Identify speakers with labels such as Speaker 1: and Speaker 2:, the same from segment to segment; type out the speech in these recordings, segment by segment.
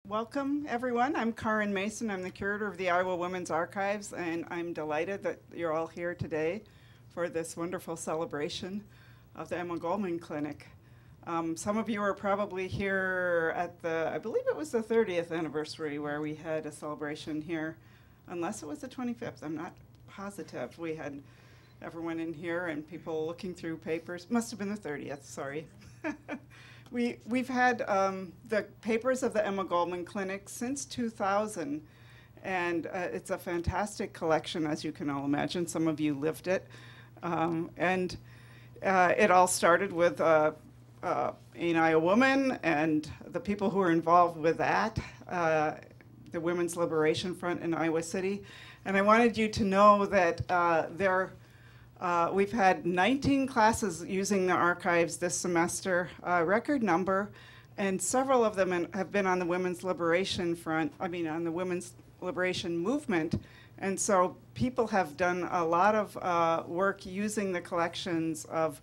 Speaker 1: Welcome, everyone. I'm Karen Mason. I'm the curator of the Iowa Women's Archives, and I'm delighted that you're all here today for this wonderful celebration of the Emma Goldman Clinic. Some of you are probably here at I believe it was the 30th anniversary where we had a celebration here, unless it was the 25th. I'm not positive. We had everyone in here and people looking through papers. Must have been the 30th, sorry. We've had the papers of the Emma Goldman Clinic since 2000, and it's a fantastic collection, as you can all imagine. Some of you lived it. It all started with Ain't I a Woman and the people who were involved with that, the Women's Liberation Front in Iowa City. And I wanted you to know that we've had 19 classes using the archives this semester, record number, and several of them have been on the Women's Liberation Front, on the Women's Liberation Movement. And so people have done a lot of work using the collections of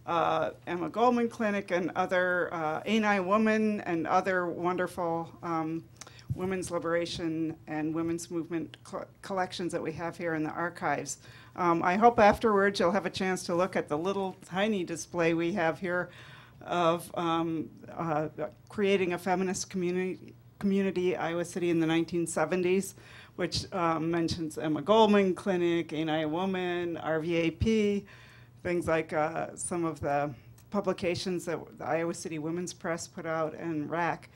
Speaker 1: Emma Goldman Clinic and other Ain't I a Woman and other wonderful women's liberation and women's movement collections that we have here in the archives. I hope afterwards you'll have a chance to look at the little tiny display we have here of creating a feminist community, Iowa City in the 1970s, which mentions Emma Goldman Clinic, Ain't I a Woman, RVAP, things like some of the publications that the Iowa City Women's Press put out, and RAC.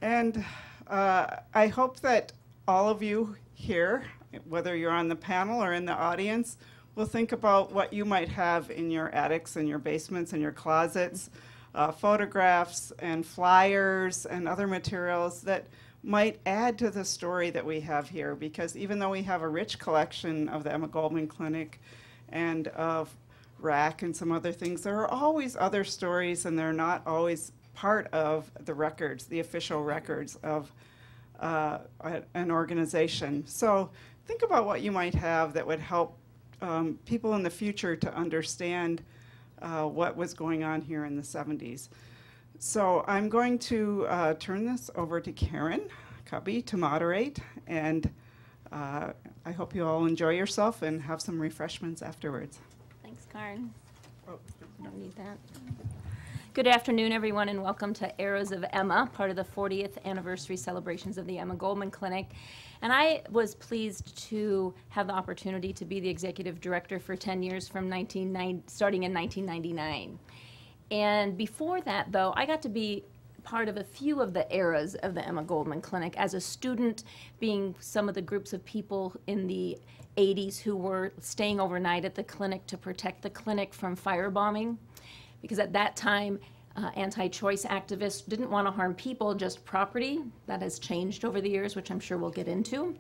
Speaker 1: And I hope that all of you here, whether you're on the panel or in the audience, will think about what you might have in your attics and your basements and your closets, photographs and flyers and other materials that might add to the story that we have here. Because even though we have a rich collection of the Emma Goldman Clinic and of RAC and some other things, there are always other stories, and they're not always part of the records, the official records of an organization. So think about what you might have that would help people in the future to understand what was going on here in the 70s. So I'm going to turn this over to Karen Cubby to moderate, and I hope you all enjoy yourself and have some refreshments afterwards.
Speaker 2: Thanks, Karen. Oh, don't need that. Good afternoon, everyone, and welcome to Eras of Emma, part of the 40th anniversary celebrations of the Emma Goldman Clinic. And I was pleased to have the opportunity to be the executive director for 10 years from starting in 1999. And before that, though, I got to be part of a few of the eras of the Emma Goldman Clinic as a student, being some of the groups of people in the 80s who were staying overnight at the clinic to protect the clinic from firebombing. Because at that time, anti-choice activists didn't want to harm people, just property. That has changed over the years, which I'm sure we'll get into.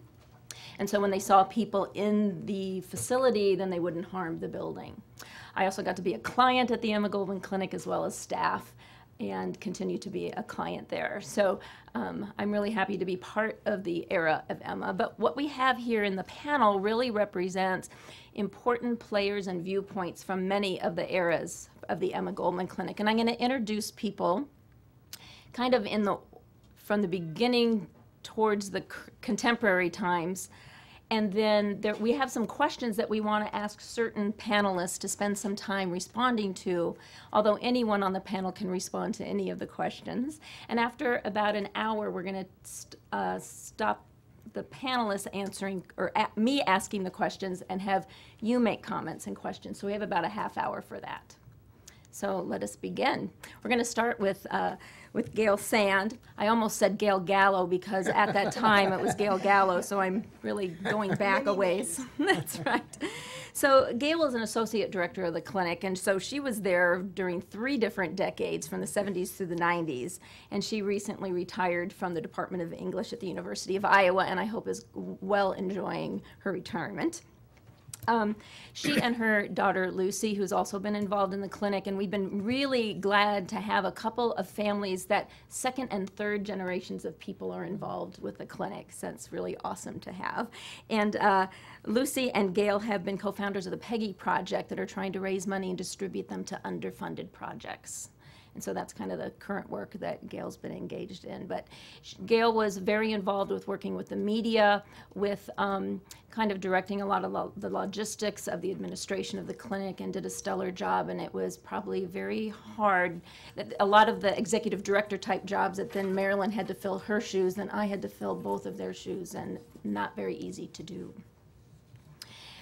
Speaker 2: And so when they saw people in the facility, then they wouldn't harm the building. I also got to be a client at the Emma Goldman Clinic as well as staff, and continue to be a client there. So I'm really happy to be part of the era of Emma. But what we have here in the panel really represents important players and viewpoints from many of the eras of the Emma Goldman Clinic. And I'm going to introduce people kind of from the beginning towards the contemporary times. And then we have some questions that we want to ask certain panelists to spend some time responding to, although anyone on the panel can respond to any of the questions. And after about an hour, we're going to stop the panelists answering, or me asking the questions, and have you make comments and questions. So we have about a half hour for that. So let us begin. We're going to start with Gail Sand. I almost said Gail Gallo because at that time it was Gail Gallo, so I'm really going back a ways. That's right. So Gail was an associate director of the clinic, and so she was there during 3 different decades, from the 70s through the 90s, and she recently retired from the Department of English at the University of Iowa, and I hope is well enjoying her retirement. She and her daughter Lucy, who's also been involved in the clinic, and we've been really glad to have a couple of families that 2nd and 3rd generations of people are involved with the clinic, so it's really awesome to have. And Lucy and Gail have been co-founders of the Peggy Project that are trying to raise money and distribute them to underfunded projects. And so that's kind of the current work that Gail's been engaged in. But Gail was very involved with working with the media, with kind of directing a lot of the logistics of the administration of the clinic, and did a stellar job. And it was probably very hard. A lot of the executive director type jobs that then Marilyn had to fill her shoes, then I had to fill both of their shoes, and not very easy to do.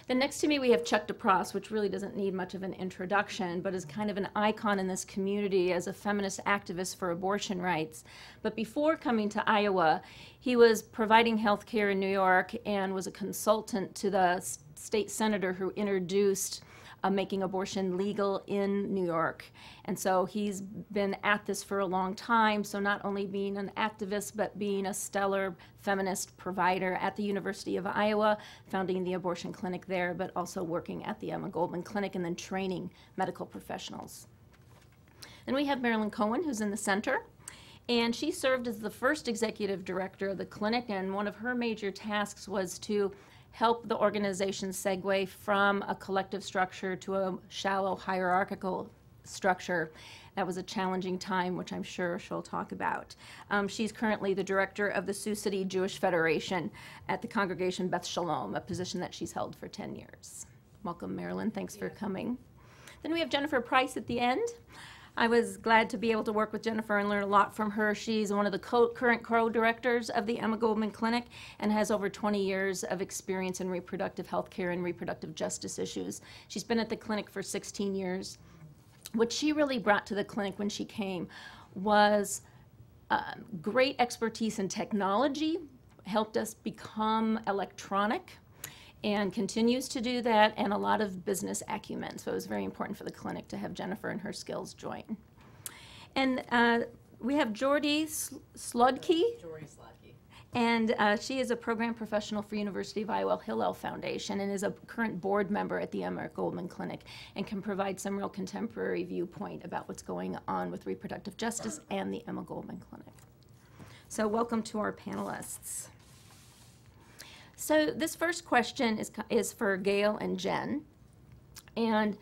Speaker 2: Then next to me we have Chuck DePross, which really doesn't need much of an introduction, but is kind of an icon in this community as a feminist activist for abortion rights. But before coming to Iowa, he was providing health care in New York and was a consultant to the state senator who introduced making abortion legal in New York. And so he's been at this for a long time, so not only being an activist, but being a stellar feminist provider at the University of Iowa, founding the abortion clinic there, but also working at the Emma Goldman Clinic and then training medical professionals. Then we have Marilyn Cohen, who's in the center. And she served as the first executive director of the clinic, and one of her major tasks was to help the organization segue from a collective structure to a shallow hierarchical structure. That was a challenging time, which I'm sure she'll talk about. She's currently the director of the Sioux City Jewish Federation at the Congregation Beth Shalom, a position that she's held for 10 years. Welcome, Marilyn. Thanks for coming. Then we have Jennifer Price at the end. I was glad to be able to work with Jennifer and learn a lot from her. She's one of the current co-directors of the Emma Goldman Clinic and has over 20 years of experience in reproductive health care and reproductive justice issues. She's been at the clinic for 16 years. What she really brought to the clinic when she came was great expertise in technology, helped us become electronic, and continues to do that, and a lot of business acumen. So it was very important for the clinic to have Jennifer and her skills join. And we have Jordy Sludke. And she is a program professional for University of Iowa Hillel Foundation and is a current board member at the Emma Goldman Clinic and can provide some real contemporary viewpoint about what's going on with reproductive justice and the Emma Goldman Clinic. So welcome to our panelists. So this first question is for Gail and Jen. And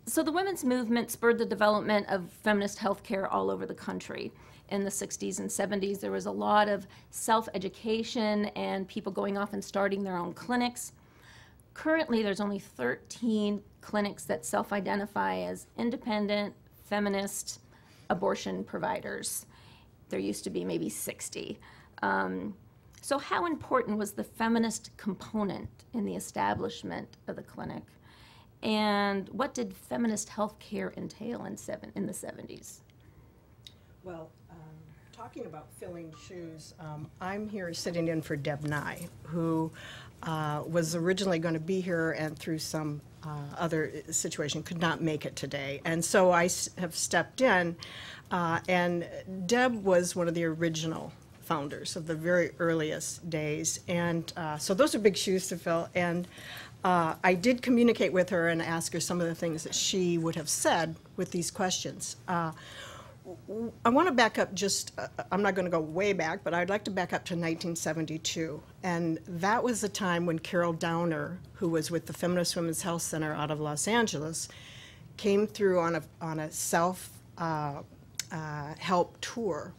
Speaker 2: so the women's movement spurred the development of feminist healthcare all over the country. In the 60s and 70s, there was a lot of self-education and people going off and starting their own clinics. Currently, there's only 13 clinics that self-identify as independent, feminist abortion providers. There used to be maybe 60. So how important was the feminist component in the establishment of the clinic? And what did feminist healthcare entail in the 70s?
Speaker 3: Well, talking about filling shoes, I'm here sitting in for Deb Nye, who was originally going to be here and through some other situation could not make it today. And so I have stepped in, and Deb was one of the original founders of the very earliest days. And so those are big shoes to fill. And I did communicate with her and ask her some of the things that she would have said with these questions. I want to back up just, I'm not going to go way back, but I'd like to back up to 1972. And that was the time when Carol Downer, who was with the Feminist Women's Health Center out of Los Angeles, came through on a self-help tour.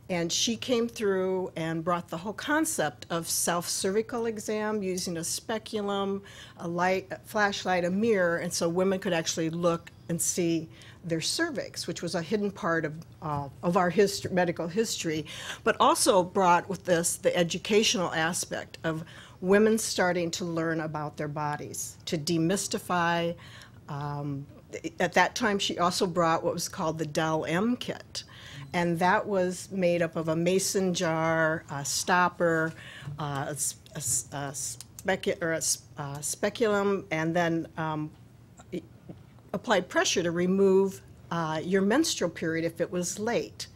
Speaker 3: And she came through and brought the whole concept of self-cervical exam using a speculum, a light, a flashlight, a mirror, and so women could actually look and see their cervix, which was a hidden part of our medical history, but also brought with this the educational aspect of women starting to learn about their bodies, to demystify. At that time, she also brought what was called the Del M kit. And that was made up of a mason jar, a stopper, a speculum, and then applied pressure to remove your menstrual period if it was late.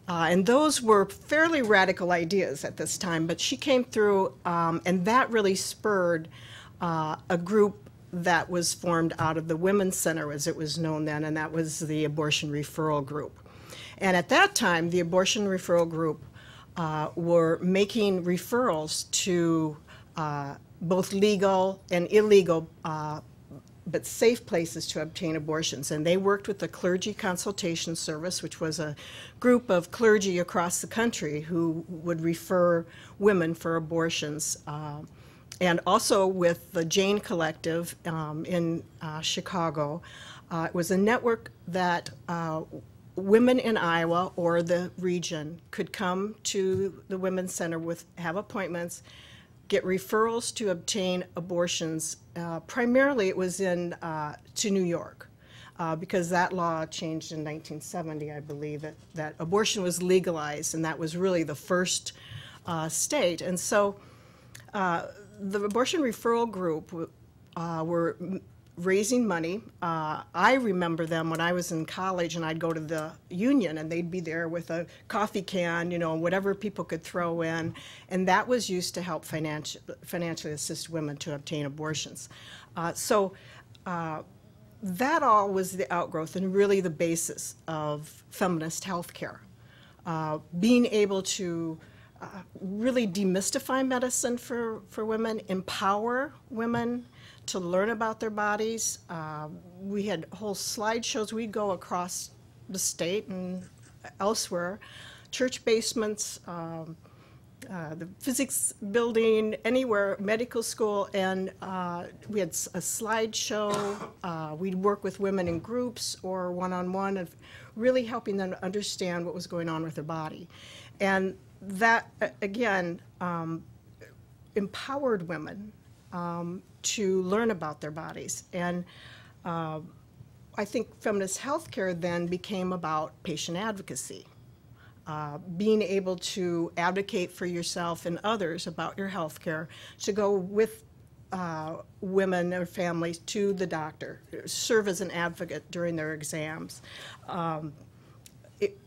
Speaker 3: And those were fairly radical ideas at this time, but she came through, and that really spurred a group that was formed out of the Women's Center, as it was known then, and that was the Abortion Referral Group. And at that time, the Abortion Referral Group were making referrals to both legal and illegal but safe places to obtain abortions. And they worked with the Clergy Consultation Service, which was a group of clergy across the country who would refer women for abortions. And also with the Jane Collective in Chicago. It was a network that women in Iowa or the region could come to the Women's Center have appointments, get referrals to obtain abortions. Primarily it was to New York because that law changed in 1970, I believe, that abortion was legalized, and that was really the first state. And so the abortion referral group were raising money. I remember them when I was in college, and I'd go to the union, and they'd be there with a coffee can, whatever people could throw in, and that was used to help financially assist women to obtain abortions. So that all was the outgrowth and really the basis of feminist health care. Being able to really demystify medicine for women, empower women to learn about their bodies. We had whole slideshows. We'd go across the state and elsewhere, church basements, the physics building, anywhere, medical school, and we had a slideshow. We'd work with women in groups or one-on-one, and really helping them to understand what was going on with their body. And that, again, empowered women to learn about their bodies. And I think feminist healthcare then became about patient advocacy. Being able to advocate for yourself and others about your health care, to go with women or families to the doctor, serve as an advocate during their exams.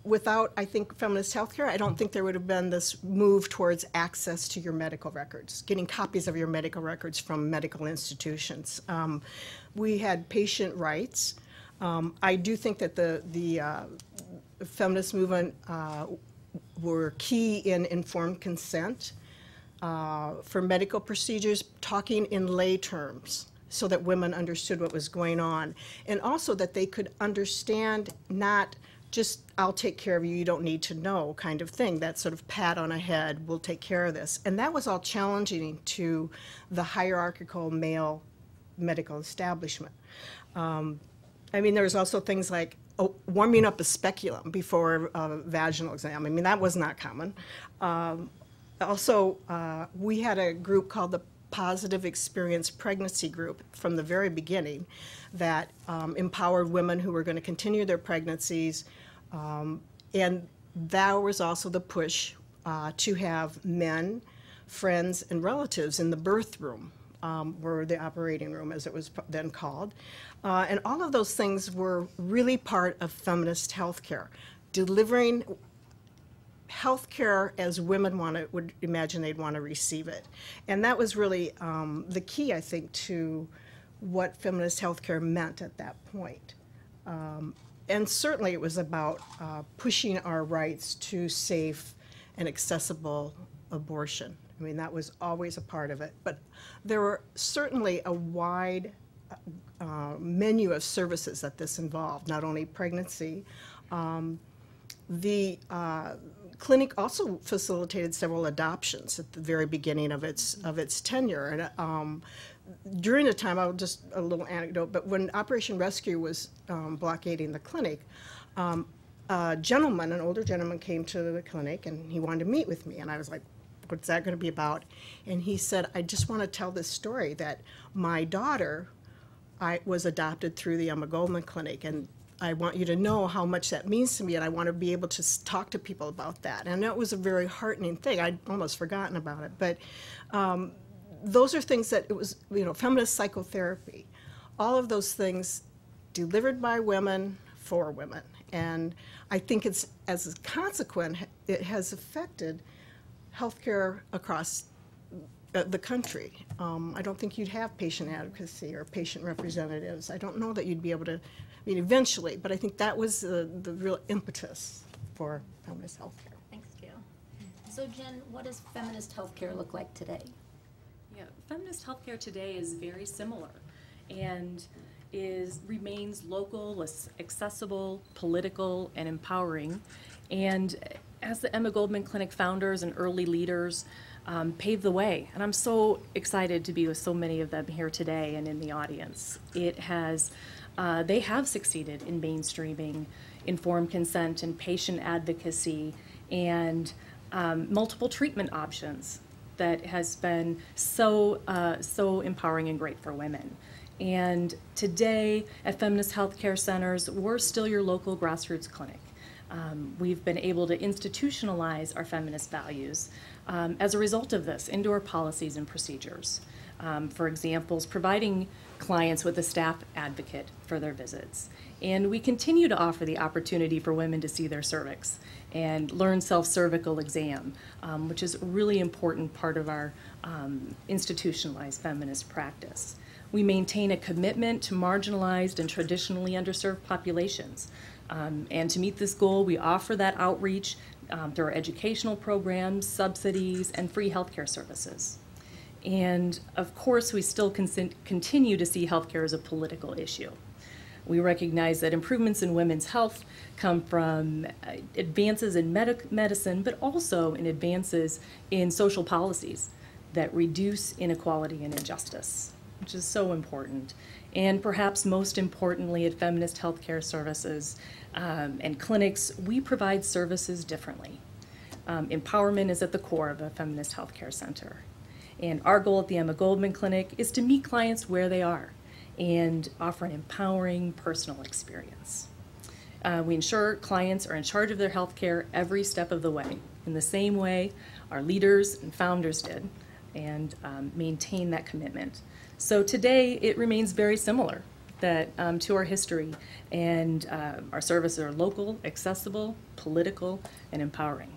Speaker 3: Without, I think, feminist healthcare, I don't think there would have been this move towards access to your medical records, getting copies of your medical records from medical institutions. We had patient rights. I do think that the feminist movement were key in informed consent for medical procedures, talking in lay terms so that women understood what was going on, and also that they could understand not just, I'll take care of you, you don't need to know kind of thing, that sort of pat on a head, we'll take care of this. And that was all challenging to the hierarchical male medical establishment. I mean, there was also things like warming up a speculum before a vaginal exam. I mean, that was not common. Also, we had a group called the Positive Experience Pregnancy Group from the very beginning that empowered women who were going to continue their pregnancies. And that was also the push to have men, friends, and relatives in the birth room, or the operating room as it was then called. And all of those things were really part of feminist healthcare, delivering healthcare as women would imagine they'd want to receive it. And that was really the key, I think, to what feminist healthcare meant at that point. And certainly it was about pushing our rights to safe and accessible abortion. I mean, that was always a part of it. But there were certainly a wide menu of services that this involved, not only pregnancy. The clinic also facilitated several adoptions at the very beginning of its tenure. And during the time, I'll just a little anecdote, but when Operation Rescue was blockading the clinic, a gentleman, an older gentleman, came to the clinic and he wanted to meet with me. And I was like, what's that going to be about? And he said, I just want to tell this story that my daughter was adopted through the Emma Goldman Clinic, and I want you to know how much that means to me, and I want to be able to talk to people about that. And that was a very heartening thing. I'd almost forgotten about it. But those are things that it was, feminist psychotherapy. All of those things delivered by women for women. And I think it's, as a consequence, it has affected healthcare across the country. I don't think you'd have patient advocacy or patient representatives. I don't know that you'd be able to, eventually, but I think that was the real impetus for feminist healthcare.
Speaker 2: Thanks, Jill. So Jen, what does feminist healthcare look like today?
Speaker 4: Yeah, feminist healthcare today is very similar. And remains local, accessible, political, and empowering. And as the Emma Goldman Clinic founders and early leaders paved the way, and I'm so excited to be with so many of them here today and in the audience. They have succeeded in mainstreaming informed consent and patient advocacy and multiple treatment options that has been so empowering and great for women. And today at Feminist Healthcare Centers, we're still your local grassroots clinic. We've been able to institutionalize our feminist values as a result of this into our policies and procedures. For examples, providing clients with a staff advocate for their visits. And we continue to offer the opportunity for women to see their cervix and learn self-cervical exam, which is a really important part of our institutionalized feminist practice. We maintain a commitment to marginalized and traditionally underserved populations. And to meet this goal, we offer that outreach through our educational programs, subsidies, and free healthcare services. And of course, we still continue to see healthcare as a political issue. We recognize that improvements in women's health come from advances in medicine, but also in advances in social policies that reduce inequality and injustice, which is so important. And perhaps most importantly, at Feminist Healthcare Services and clinics, we provide services differently. Empowerment is at the core of a feminist healthcare center. And our goal at the Emma Goldman Clinic is to meet clients where they are and offer an empowering personal experience. We ensure clients are in charge of their health care every step of the way, in the same way our leaders and founders did, and maintain that commitment. So today, it remains very similar to our history, and our services are local, accessible, political, and empowering.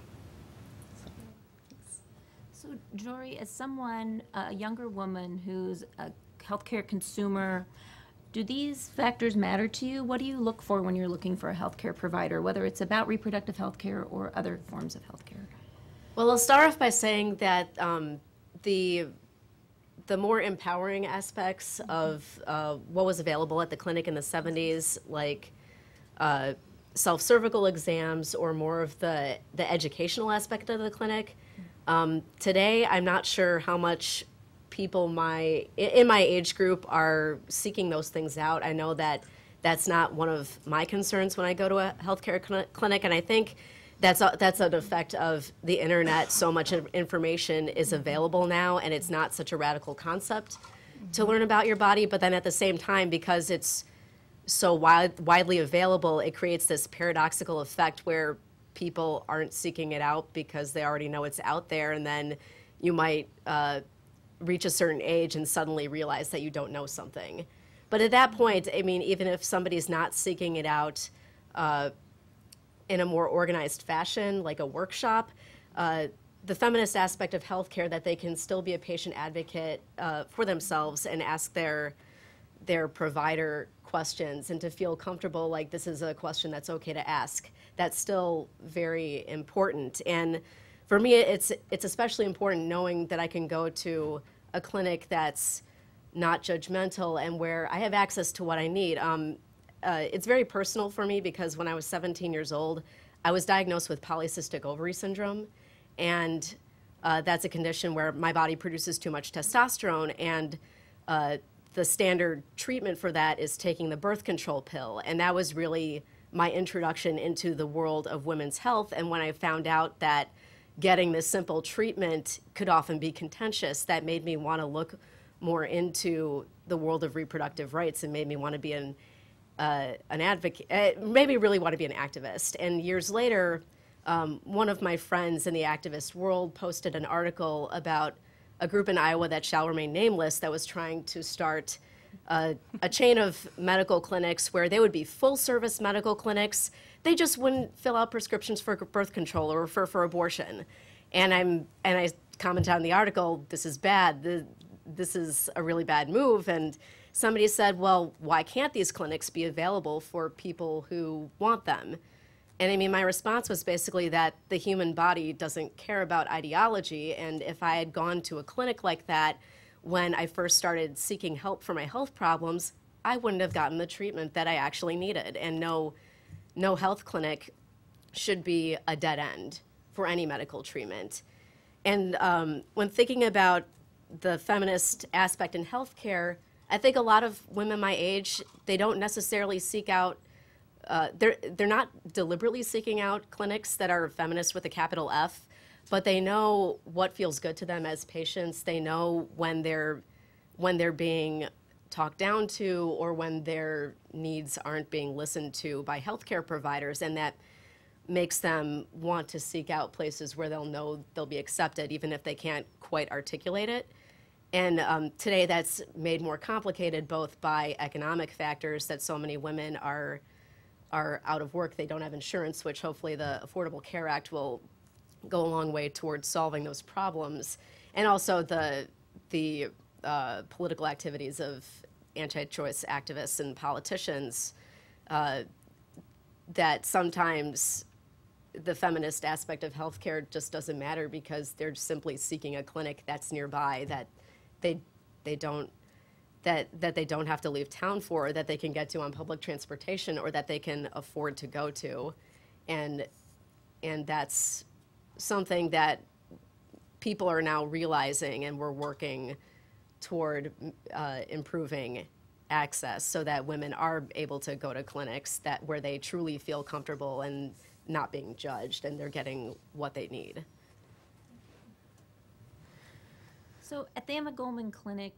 Speaker 2: So, Jory, as someone, a younger woman who's a healthcare consumer, do these factors matter to you? What do you look for when you're looking for a healthcare provider, whether it's about reproductive healthcare or other forms of healthcare?
Speaker 5: Well, I'll start off by saying that the more empowering aspects of what was available at the clinic in the 70s, like self-cervical exams or more of the educational aspect of the clinic, today I'm not sure how much people in my age group are seeking those things out. I know that that's not one of my concerns when I go to a healthcare clinic, and I think that's an effect of the internet. So much information is available now, and it's not such a radical concept to learn about your body. But then at the same time, because it's so widely available, it creates this paradoxical effect where people aren't seeking it out because they already know it's out there, and then you might reach a certain age and suddenly realize that you don't know something. But at that point, I mean, even if somebody's not seeking it out in a more organized fashion, like a workshop, the feminist aspect of healthcare, that they can still be a patient advocate for themselves and ask their provider questions and to feel comfortable like this is a question that's okay to ask. That's still very important. And for me, it's especially important knowing that I can go to a clinic that's not judgmental and where I have access to what I need. It's very personal for me because when I was 17 years old, I was diagnosed with polycystic ovary syndrome, and that's a condition where my body produces too much testosterone, and the standard treatment for that is taking the birth control pill, and that was really my introduction into the world of women's health. And when I found out that getting this simple treatment could often be contentious, that made me want to look more into the world of reproductive rights and made me want to be an advocate, made me really want to be an activist. And years later, one of my friends in the activist world posted an article about a group in Iowa that shall remain nameless that was trying to start a chain of medical clinics where they would be full-service medical clinics. They just wouldn't fill out prescriptions for birth control or refer for abortion. And I commented on the article, this is bad. This is a really bad move. And somebody said, well, why can't these clinics be available for people who want them? And I mean, my response was basically that the human body doesn't care about ideology. And if I had gone to a clinic like that when I first started seeking help for my health problems, I wouldn't have gotten the treatment that I actually needed. And no health clinic should be a dead end for any medical treatment. And when thinking about the feminist aspect in healthcare, I think a lot of women my age, they don't necessarily seek out, they're not deliberately seeking out clinics that are feminist with a capital F, but they know what feels good to them as patients. They know when they're being talked down to or when their needs aren't being listened to by healthcare providers, and that makes them want to seek out places where they'll know they'll be accepted, even if they can't quite articulate it. And today that's made more complicated both by economic factors, that so many women are out of work, they don't have insurance, which hopefully the Affordable Care Act will go a long way towards solving those problems, and also the political activities of anti-choice activists and politicians, that sometimes the feminist aspect of healthcare just doesn't matter because they're simply seeking a clinic that's nearby that they don't have to leave town for, that they can get to on public transportation, or that they can afford to go to, and that's something that people are now realizing, and we're working toward improving access so that women are able to go to clinics where they truly feel comfortable and not being judged, and they're getting what they need.
Speaker 2: So at the Emma Goldman Clinic,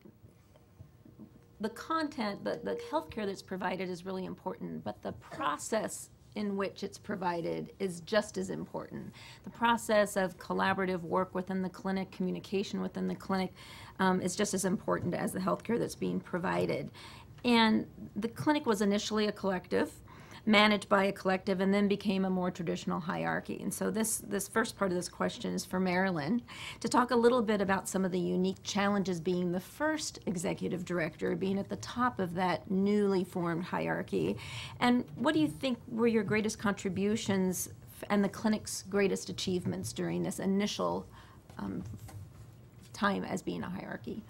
Speaker 2: the content, the healthcare that's provided is really important, but the process in which it's provided is just as important. The process of collaborative work within the clinic, communication within the clinic, is just as important as the healthcare that's being provided. And the clinic was initially a collective, managed by a collective, and then became a more traditional hierarchy. And so this first part of this question is for Marilyn, to talk a little bit about some of the unique challenges being the first executive director, being at the top of that newly formed hierarchy. And what do you think were your greatest contributions and the clinic's greatest achievements during this initial time as being a hierarchy?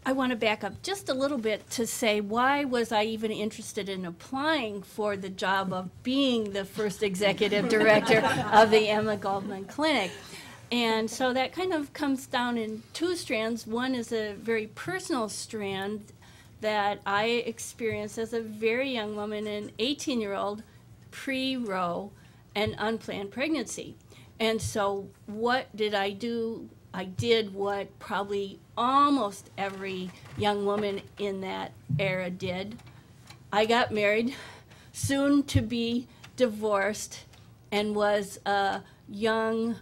Speaker 6: I want to back up just a little bit to say, why was I even interested in applying for the job of being the first executive director of the Emma Goldman Clinic? And so that kind of comes down in two strands. One is a very personal strand that I experienced as a very young woman, an 18-year-old, pre-Roe and unplanned pregnancy. And so what did I do? I did what probably almost every young woman in that era did. I got married, soon to be divorced, and was a young,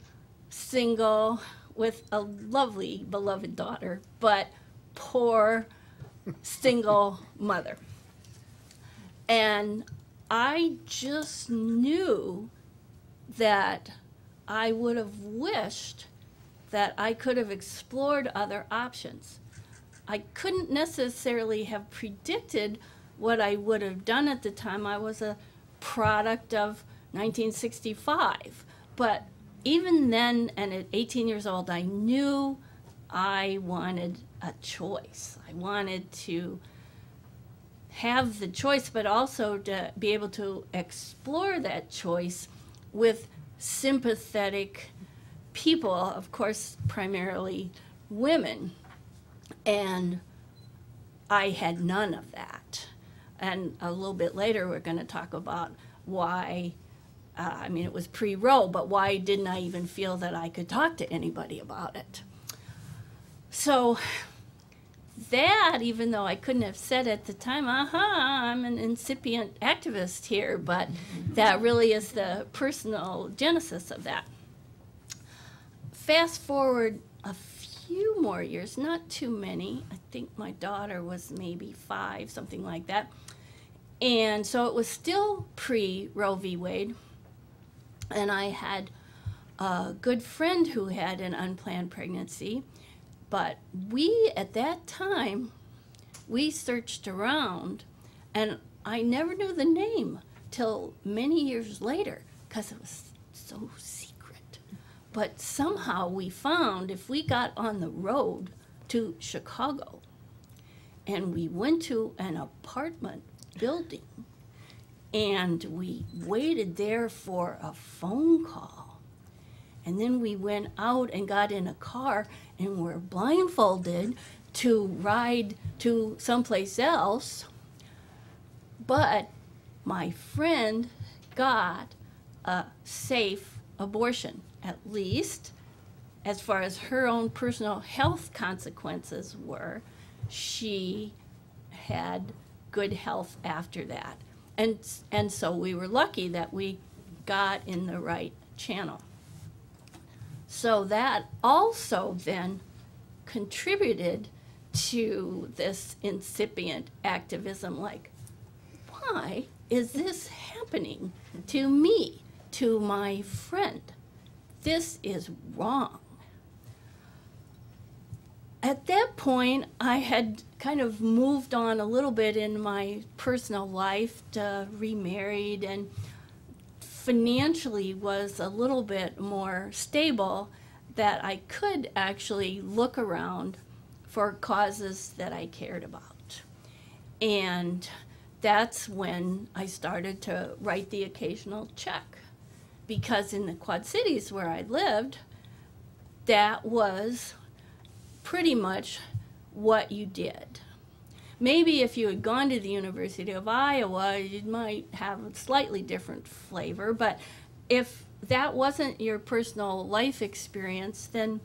Speaker 6: single, with a lovely, beloved daughter, but poor, single mother. And I just knew that I would have wished that I could have explored other options. I couldn't necessarily have predicted what I would have done at the time. I was a product of 1965. But even then, and at 18 years old, I knew I wanted a choice. I wanted to have the choice, but also to be able to explore that choice with sympathetic people, of course, primarily women. And I had none of that. And a little bit later, we're going to talk about why, I mean, it was pre-Roe, but why didn't I even feel that I could talk to anybody about it? So that, even though I couldn't have said at the time, I'm an incipient activist here, but that really is the personal genesis of that. Fast forward a few more years, not too many. I think my daughter was maybe 5, something like that. And so it was still pre-Roe v. Wade. And I had a good friend who had an unplanned pregnancy. But we, at that time, we searched around. And I never knew the name till many years later because it was so secret. But somehow we found, if we got on the road to Chicago and we went to an apartment building, and we waited there for a phone call. And then we went out and got in a car and were blindfolded to ride to someplace else. But my friend got a safe abortion, at least as far as her own personal health consequences were. She had good health after that. And so we were lucky that we got in the right channel. So that also then contributed to this incipient activism, like, why is this happening to me, to my friend? This is wrong. At that point, I had kind of moved on a little bit in my personal life, remarried, and financially was a little bit more stable, that I could actually look around for causes that I cared about. And that's when I started to write the occasional check. Because in the Quad Cities where I lived, that was pretty much what you did. Maybe if you had gone to the University of Iowa, you might have a slightly different flavor, but if that wasn't your personal life experience, then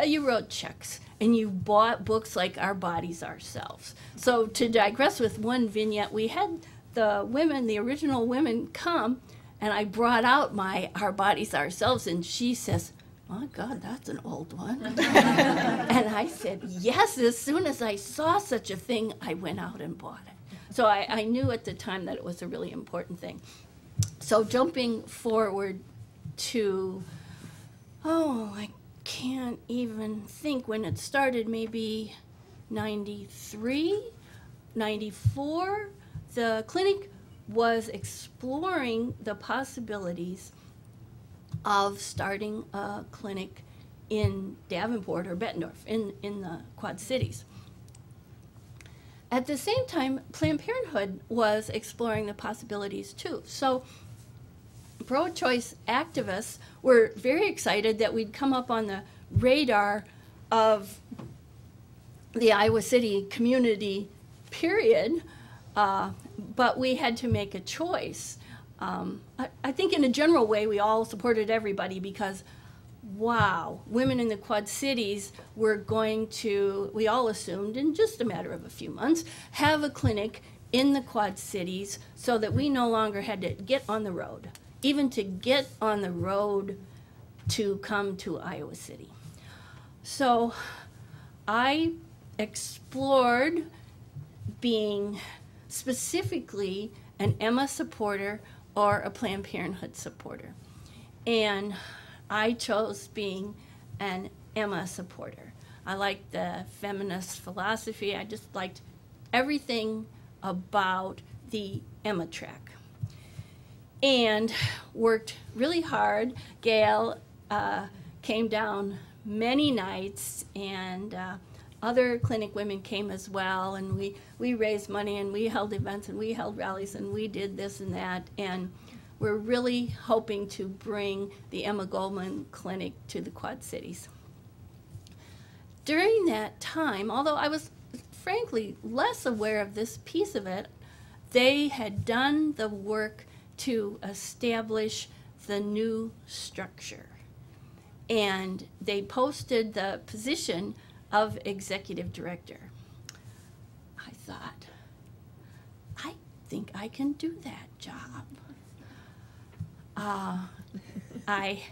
Speaker 6: you wrote checks and you bought books like Our Bodies, Ourselves. So to digress with one vignette, we had the women, the original women, come, and I brought out my Our Bodies, Ourselves, and she says, "My God, that's an old one." And I said, yes, as soon as I saw such a thing, I went out and bought it. So I knew at the time that it was a really important thing. So jumping forward to, I can't even think when it started, maybe 93, 94, the clinic was exploring the possibilities of starting a clinic in Davenport or Bettendorf in the Quad Cities. At the same time, Planned Parenthood was exploring the possibilities too. So pro-choice activists were very excited that we'd come up on the radar of the Iowa City community, period, but we had to make a choice. I think in a general way, we all supported everybody because, wow, women in the Quad Cities were going to, we all assumed in just a matter of a few months, have a clinic in the Quad Cities so that we no longer had to get on the road, even to get on the road to come to Iowa City. So I explored being specifically an Emma supporter or a Planned Parenthood supporter. And I chose being an Emma supporter. I liked the feminist philosophy. I just liked everything about the Emma track. And worked really hard. Gail came down many nights, and other clinic women came as well, and we raised money, and we held events, and we held rallies, and we did this and that, and we're really hoping to bring the Emma Goldman Clinic to the Quad Cities. During that time, although I was frankly less aware of this piece of it, they had done the work to establish the new structure. And they posted the position of executive director. I thought, I think I can do that job. I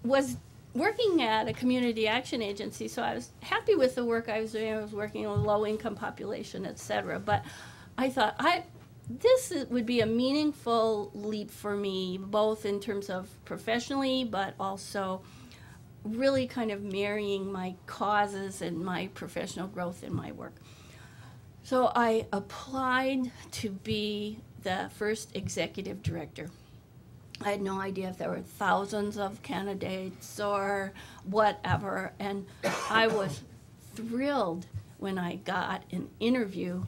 Speaker 6: was working at a community action agency, so I was happy with the work I was doing. I was working with a low-income population, etc. But I thought, this would be a meaningful leap for me, both in terms of professionally, but also really kind of marrying my causes and my professional growth in my work. So I applied to be the first executive director. I had no idea if there were thousands of candidates or whatever, and I was thrilled when I got an interview,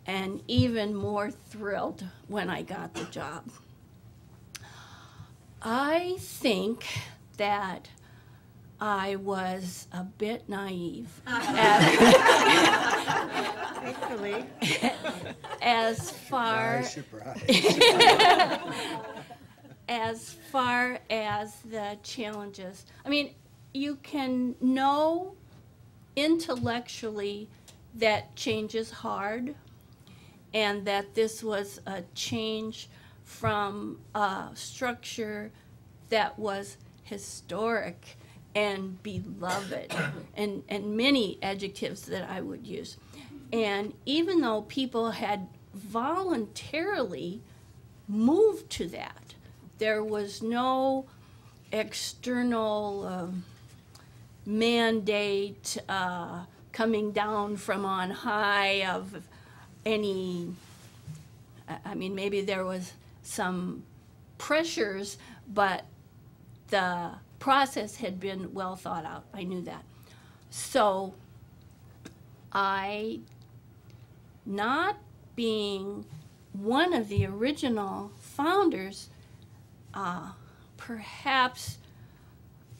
Speaker 6: and even more thrilled when I got the job. I think that I was a bit naive
Speaker 3: Thankfully.
Speaker 6: as far as far as the challenges. I mean, you can know intellectually that change is hard, and that this was a change from a structure that was historic and beloved, and many adjectives that I would use. And even though people had voluntarily moved to that, there was no external mandate coming down from on high of any, I mean, maybe there was some pressures, but the process had been well thought out. I knew that. So I, not being one of the original founders, perhaps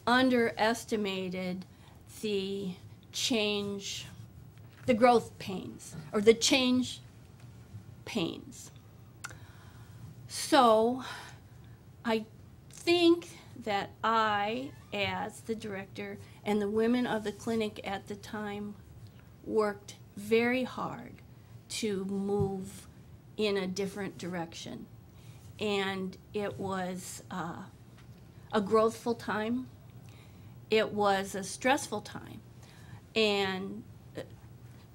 Speaker 6: underestimated the change, the growth pains, or the change pains. So I think that I, as the director, and the women of the clinic at the time worked very hard to move in a different direction. And it was a growthful time. It was a stressful time. And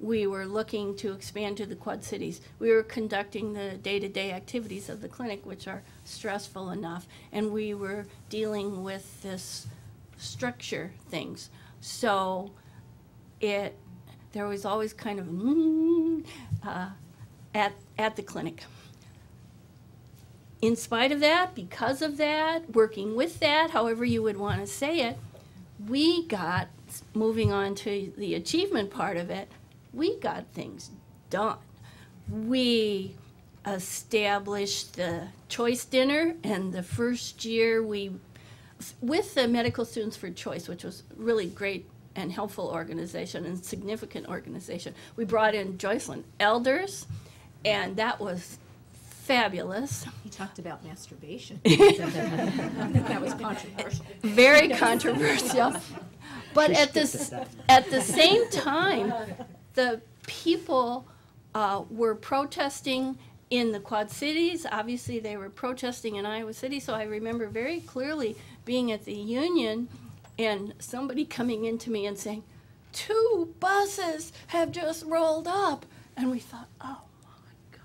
Speaker 6: we were looking to expand to the Quad Cities. We were conducting the day-to-day activities of the clinic, which are stressful enough, and we were dealing with this structure things. So there was always kind of at the clinic. In spite of that, because of that, working with that, however you would want to say it, we got, moving on to the achievement part of it, we got things done. We established the choice dinner, and the first year with the Medical Students for Choice, which was really great and helpful organization and significant organization, we brought in Joyceland elders, and that was fabulous.
Speaker 7: He talked about masturbation. I think that was controversial.
Speaker 6: Very controversial. But at the same time, the people were protesting in the Quad Cities. Obviously, they were protesting in Iowa City, so I remember very clearly being at the union and somebody coming into me and saying, 2 buses have just rolled up. And we thought, oh my God.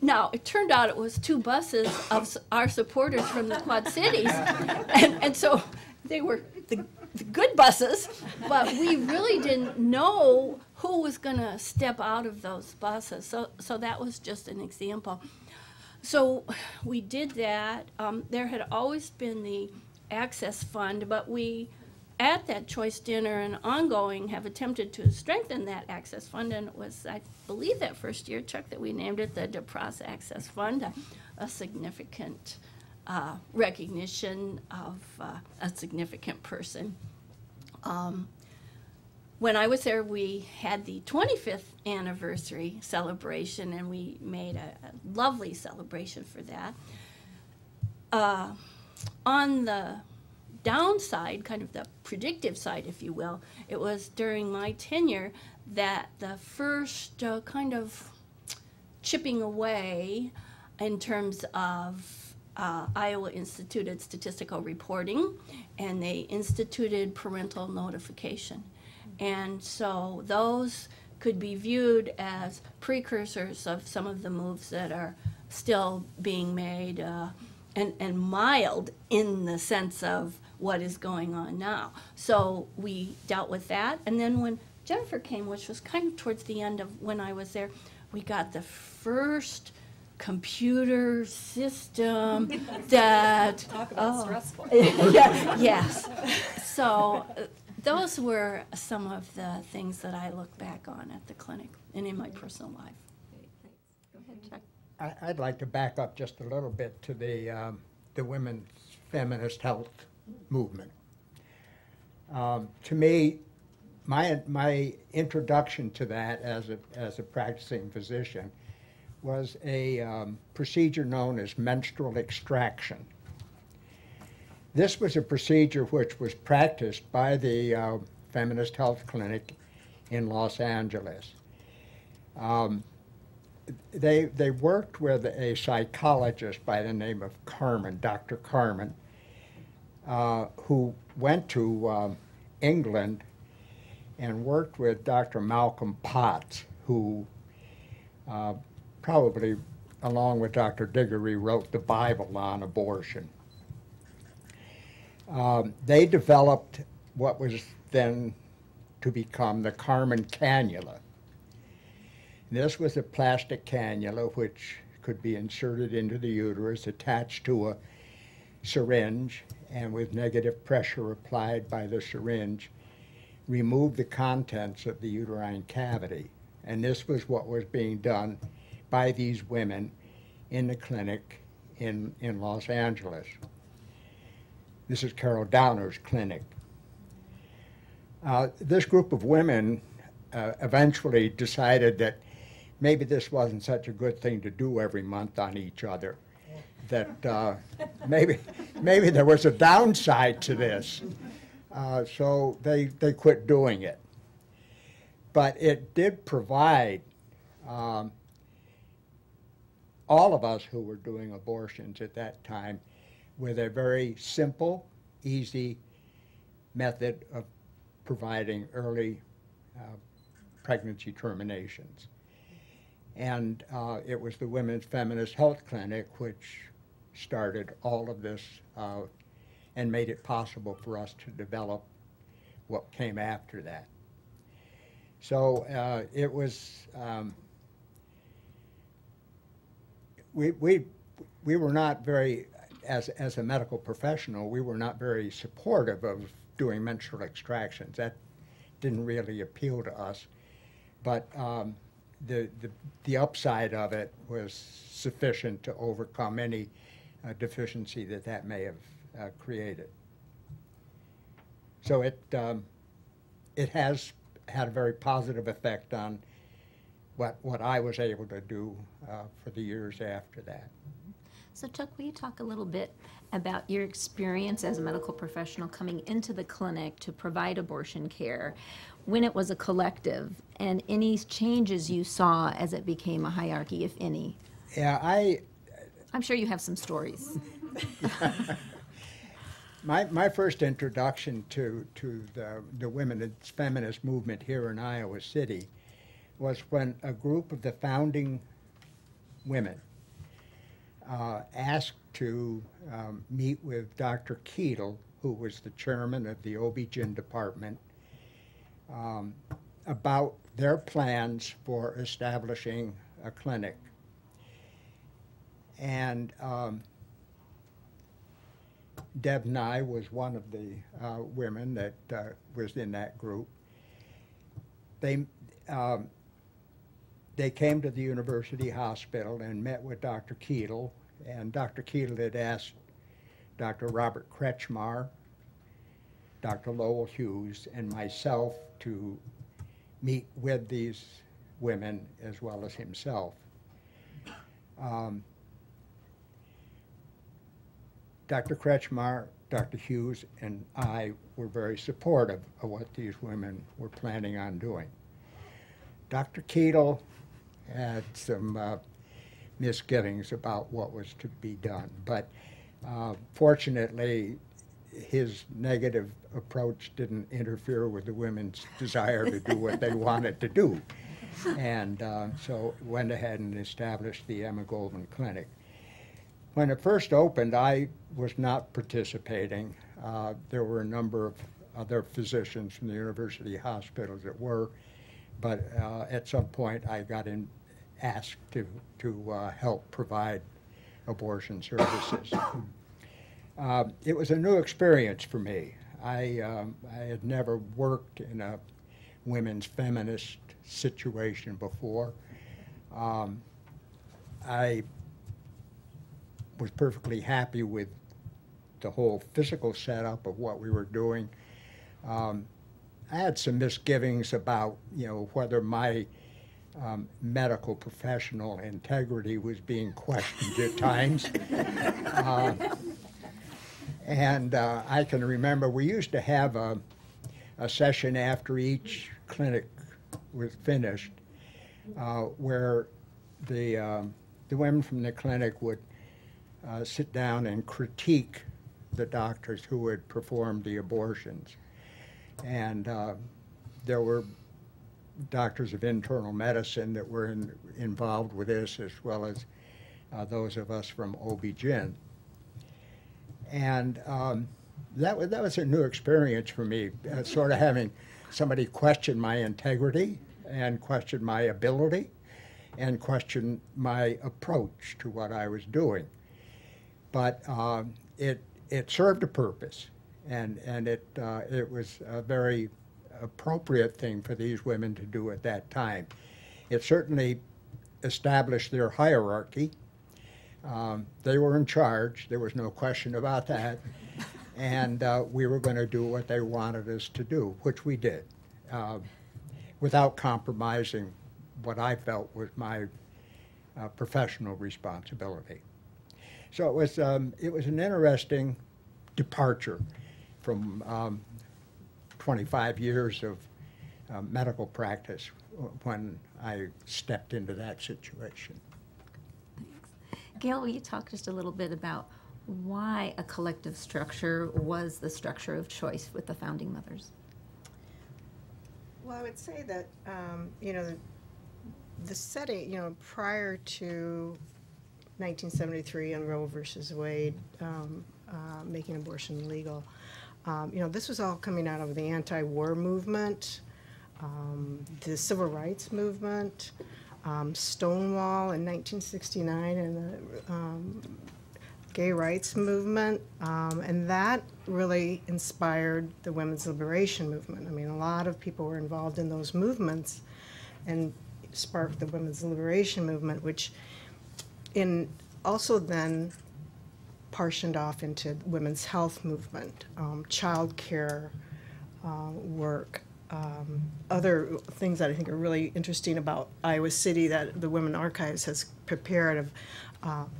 Speaker 6: Now, it turned out it was 2 buses of our supporters from the Quad Cities. And so they were the good buses, but we really didn't know who was going to step out of those buses. So that was just an example. So we did that. There had always been the Access Fund, but we, at that choice dinner and ongoing, have attempted to strengthen that Access Fund, and it was, I believe, that first year, Chuck, that we named it the DePros Access Fund, a significant recognition of a significant person. When I was there, we had the 25th anniversary celebration, and we made a lovely celebration for that. On the downside, kind of the predictive side, if you will, it was during my tenure that the first kind of chipping away in terms of Iowa instituted statistical reporting, and they instituted parental notification. And so those could be viewed as precursors of some of the moves that are still being made, and mild in the sense of what is going on now. So we dealt with that. And then when Jennifer came, which was kind of towards the end of when I was there, we got the first computer system that...
Speaker 7: Talk about stressful.
Speaker 6: Yeah, yes. So those were some of the things that I look back on at the clinic and in my personal life.
Speaker 2: Go ahead, Chuck.
Speaker 8: I'd like to back up just a little bit to the women's feminist health movement. To me, my introduction to that as a practicing physician was a procedure known as menstrual extraction. This was a procedure which was practiced by the Feminist Health Clinic in Los Angeles. They worked with a psychologist by the name of Carmen, Dr. Carmen, who went to England and worked with Dr. Malcolm Potts, who probably, along with Dr. Diggory, wrote the Bible on abortion. They developed what was then to become the Carmen cannula. This was a plastic cannula which could be inserted into the uterus, attached to a syringe, and with negative pressure applied by the syringe, remove the contents of the uterine cavity. And this was what was being done by these women in the clinic in Los Angeles. This is Carol Downer's clinic. This group of women eventually decided that maybe this wasn't such a good thing to do every month on each other, that maybe there was a downside to this. So they quit doing it. But it did provide all of us who were doing abortions at that time with a very simple, easy method of providing early pregnancy terminations. And it was the Women's Feminist Health Clinic which started all of this and made it possible for us to develop what came after that. So it was, we were not very, as a medical professional, we were not very supportive of doing menstrual extractions. That didn't really appeal to us. But the upside of it was sufficient to overcome any deficiency that may have created. So it has had a very positive effect on what I was able to do for the years after that.
Speaker 2: So Chuck, will you talk a little bit about your experience as a medical professional coming into the clinic to provide abortion care, when it was a collective, and any changes you saw as it became a hierarchy, if any?
Speaker 8: Yeah,
Speaker 2: I'm sure you have some stories.
Speaker 8: My first introduction to the women's feminist movement here in Iowa City was when a group of the founding women asked to meet with Dr. Keetle, who was the chairman of the OB-GYN department, about their plans for establishing a clinic. And Deb Nye was one of the women that was in that group. They came to the University Hospital and met with Dr. Keetle, and Dr. Keetle had asked Dr. Robert Kretschmar, Dr. Lowell Hughes, and myself to meet with these women as well as himself. Dr. Kretschmar, Dr. Hughes, and I were very supportive of what these women were planning on doing. Dr. Keetle had some misgivings about what was to be done, but fortunately, his negative approach didn't interfere with the women's desire to do what they wanted to do. And so went ahead and established the Emma Goldman Clinic. When it first opened, I was not participating. There were a number of other physicians from the university hospitals that were, but at some point I got asked to help provide abortion services. It was a new experience for me. I had never worked in a women's feminist situation before. I was perfectly happy with the whole physical setup of what we were doing. I had some misgivings about, whether my medical professional integrity was being questioned at times. I can remember we used to have a session after each clinic was finished where the women from the clinic would sit down and critique the doctors who had performed the abortions. And there were doctors of internal medicine that were involved with this, as well as those of us from OB-GYN. And that was a new experience for me, sort of having somebody question my integrity and question my ability and question my approach to what I was doing. But it served a purpose, and it was a very appropriate thing for these women to do at that time. It certainly established their hierarchy. They were in charge, there was no question about that, and we were going to do what they wanted us to do, which we did, without compromising what I felt was my professional responsibility. So it was an interesting departure from 25 years of medical practice when I stepped into that situation.
Speaker 7: Gail, will you talk just a little bit about why a collective structure was the structure of choice with the founding mothers?
Speaker 3: Well, I would say that, the setting, prior to 1973 and Roe versus Wade making abortion legal, this was all coming out of the anti-war movement, the civil rights movement, Stonewall in 1969 and the gay rights movement, and that really inspired the women's liberation movement. I mean, a lot of people were involved in those movements and sparked the women's liberation movement, which also then partitioned off into women's health movement, child care work, other things that I think are really interesting about Iowa City that the Women Archives has prepared of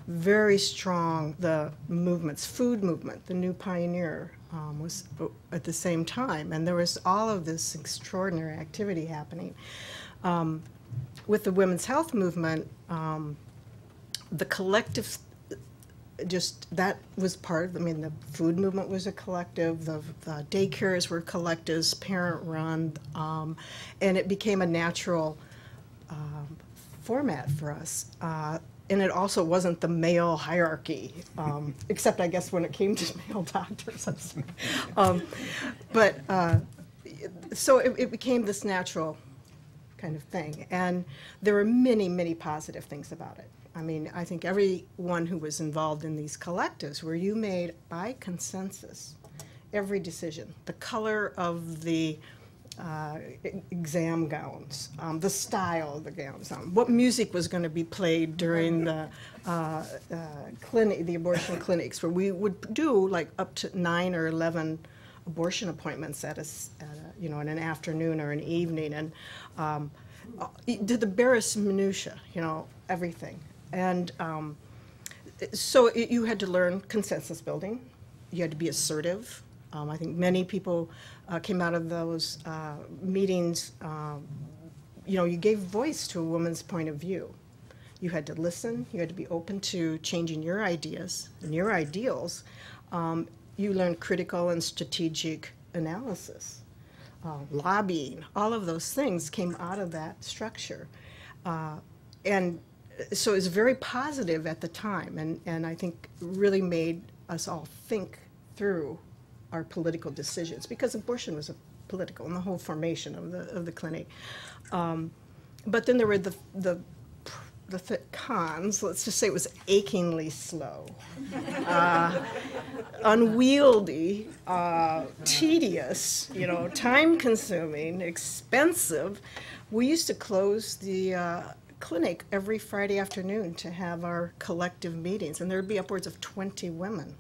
Speaker 3: very strong, the movements, food movement, the New Pioneer was at the same time, and there was all of this extraordinary activity happening. With the women's health movement, the collective, that was part of, the food movement was a collective, the daycares were collectives, parent-run, and it became a natural format for us. And it also wasn't the male hierarchy, except I guess when it came to male doctors. So it became this natural kind of thing. And there were many, many positive things about it. I mean, I think everyone who was involved in these collectives, where you made by consensus every decision, the color of the exam gowns, the style of the gowns, what music was going to be played during the clinic, the abortion clinics, where we would do like up to 9 or 11 abortion appointments at in an afternoon or an evening, and to the barest minutia, everything. And so you had to learn consensus building. You had to be assertive. I think many people came out of those meetings, you gave voice to a woman's point of view. You had to listen. You had to be open to changing your ideas and your ideals. You learned critical and strategic analysis, lobbying. All of those things came out of that structure. And so it was very positive at the time, and I think really made us all think through our political decisions, because abortion was political and the whole formation of the clinic. But then there were the cons, let's just say it was achingly slow, unwieldy, tedious, time-consuming, expensive. We used to close the clinic every Friday afternoon to have our collective meetings, and there'd be upwards of 20 women.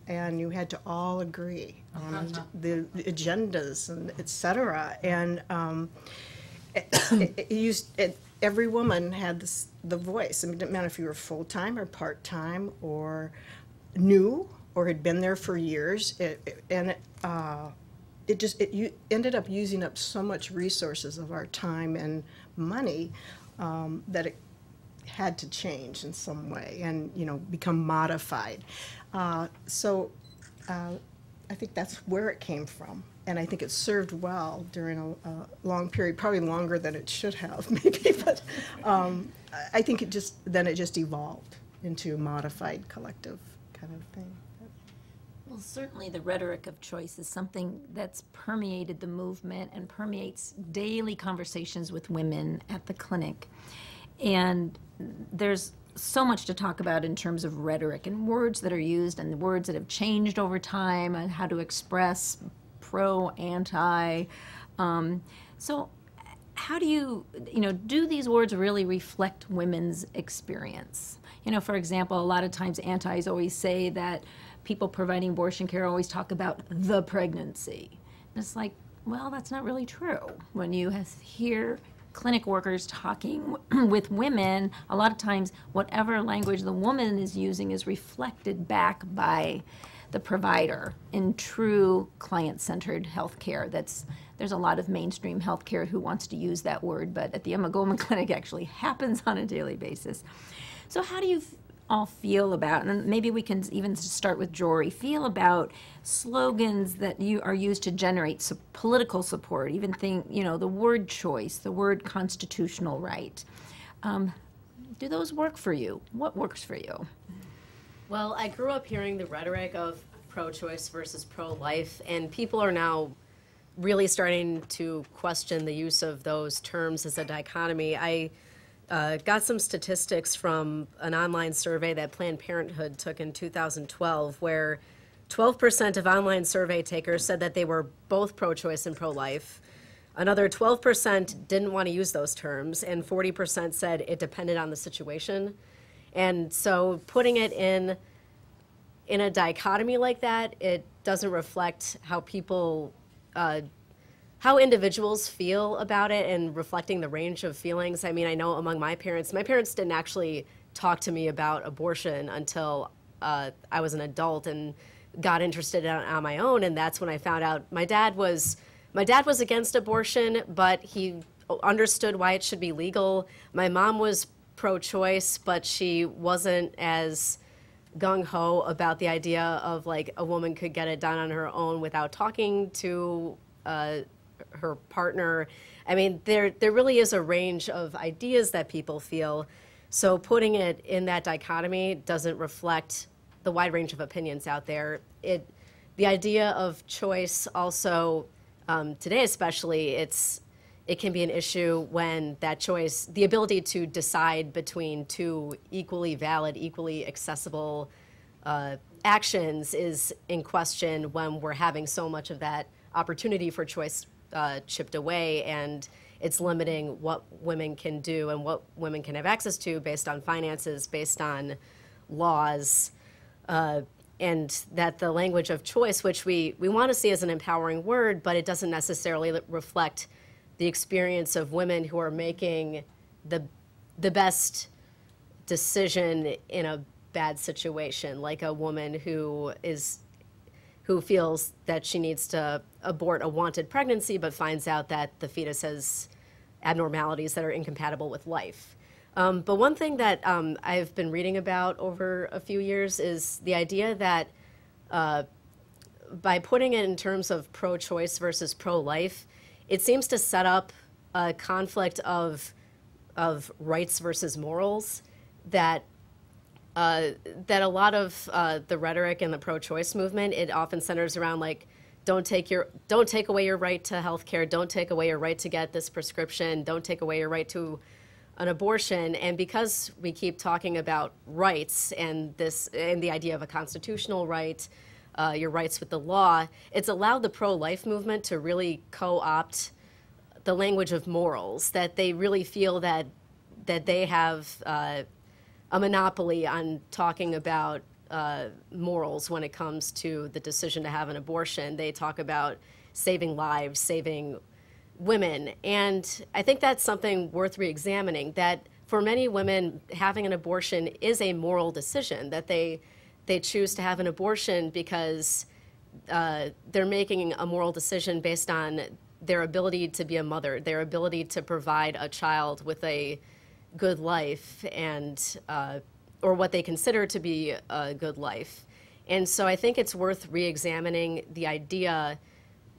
Speaker 3: And you had to all agree on the agendas and et cetera. And every woman had the voice. I mean, it didn't matter if you were full-time or part-time or new or had been there for years. You ended up using up so much resources of our time and money that it had to change in some way and, become modified. So I think that's where it came from. And I think it served well during a long period, probably longer than it should have, maybe. But I think it just evolved into a modified collective kind of thing.
Speaker 7: Well, certainly the rhetoric of choice is something that's permeated the movement and permeates daily conversations with women at the clinic. And there's so much to talk about in terms of rhetoric and words that are used and the words that have changed over time and how to express pro, anti. So how do do these words really reflect women's experience? For example, a lot of times antis always say that people providing abortion care always talk about the pregnancy. And it's like, well, that's not really true. When you hear clinic workers talking with women, a lot of times whatever language the woman is using is reflected back by the provider in true client-centered healthcare. There's a lot of mainstream healthcare who wants to use that word, but at the Emma Goldman Clinic actually happens on a daily basis. So how do you all feel about, and maybe we can even start with Jory, feel about slogans that are used to generate political support, even the word choice, the word constitutional right. Do those work for you? What works for you?
Speaker 5: Well, I grew up hearing the rhetoric of pro-choice versus pro-life, and people are now really starting to question the use of those terms as a dichotomy. I got some statistics from an online survey that Planned Parenthood took in 2012, where 12% of online survey takers said that they were both pro-choice and pro-life. Another 12% didn't want to use those terms, and 40% said it depended on the situation. And so putting it in a dichotomy like that, it doesn't reflect how people, how individuals feel about it and reflecting the range of feelings. I mean, I know among my parents didn't actually talk to me about abortion until I was an adult and got interested on my own, and that's when I found out my dad was against abortion, but he understood why it should be legal. My mom was pro-choice, but she wasn't as gung-ho about the idea of like a woman could get it done on her own without talking to her partner. I mean, there really is a range of ideas that people feel. So putting it in that dichotomy doesn't reflect the wide range of opinions out there. The idea of choice also, today especially, it can be an issue when that choice, the ability to decide between two equally valid, equally accessible actions is in question when we're having so much of that opportunity for choice chipped away, and it's limiting what women can do and what women can have access to based on finances, based on laws, and that the language of choice, which we want to see as an empowering word, but it doesn't necessarily reflect the experience of women who are making the best decision in a bad situation, like a woman who feels that she needs to abort a wanted pregnancy but finds out that the fetus has abnormalities that are incompatible with life. But one thing that I've been reading about over a few years is the idea that by putting it in terms of pro-choice versus pro-life, it seems to set up a conflict of rights versus morals that a lot of the rhetoric in the pro-choice movement, it often centers around like, don't take away your right to health care, don't take away your right to get this prescription, don't take away your right to an abortion, and because we keep talking about rights and the idea of a constitutional right, your rights with the law, it's allowed the pro-life movement to really co-opt the language of morals, that they really feel that they have a monopoly on talking about morals when it comes to the decision to have an abortion. They talk about saving lives, saving women, and I think that's something worth re-examining, that for many women, having an abortion is a moral decision, that they choose to have an abortion because they're making a moral decision based on their ability to be a mother, their ability to provide a child with a good life, and or what they consider to be a good life. And so I think it's worth re-examining the idea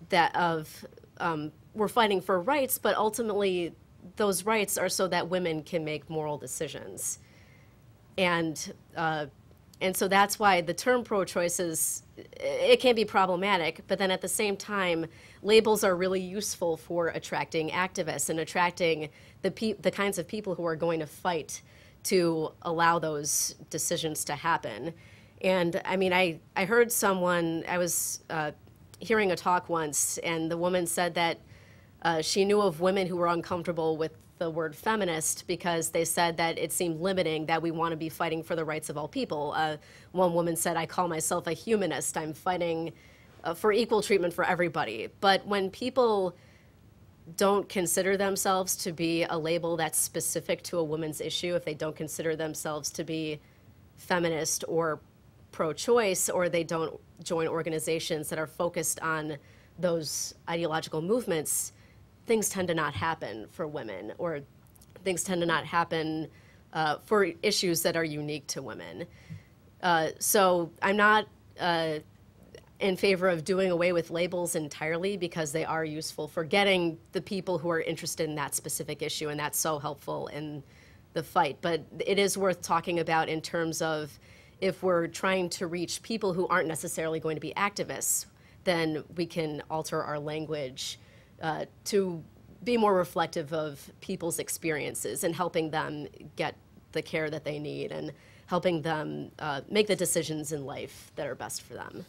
Speaker 5: that we're fighting for rights, but ultimately those rights are so that women can make moral decisions. And so that's why the term pro-choice it can be problematic, but then at the same time, labels are really useful for attracting activists and attracting the kinds of people who are going to fight to allow those decisions to happen. And I mean, I heard someone, I was hearing a talk once, and the woman said that she knew of women who were uncomfortable with the word feminist because they said that it seemed limiting, that we want to be fighting for the rights of all people. One woman said, I call myself a humanist. I'm fighting for equal treatment for everybody. But when people don't consider themselves to be a label that's specific to a woman's issue, if they don't consider themselves to be feminist or pro-choice, or they don't join organizations that are focused on those ideological movements, things tend to not happen for women, or things tend to not happen for issues that are unique to women. So I'm not in favor of doing away with labels entirely, because they are useful for getting the people who are interested in that specific issue, and that's so helpful in the fight. But it is worth talking about in terms of, if we're trying to reach people who aren't necessarily going to be activists, then we can alter our language to be more reflective of people's experiences and helping them get the care that they need and helping them make the decisions in life that are best for them.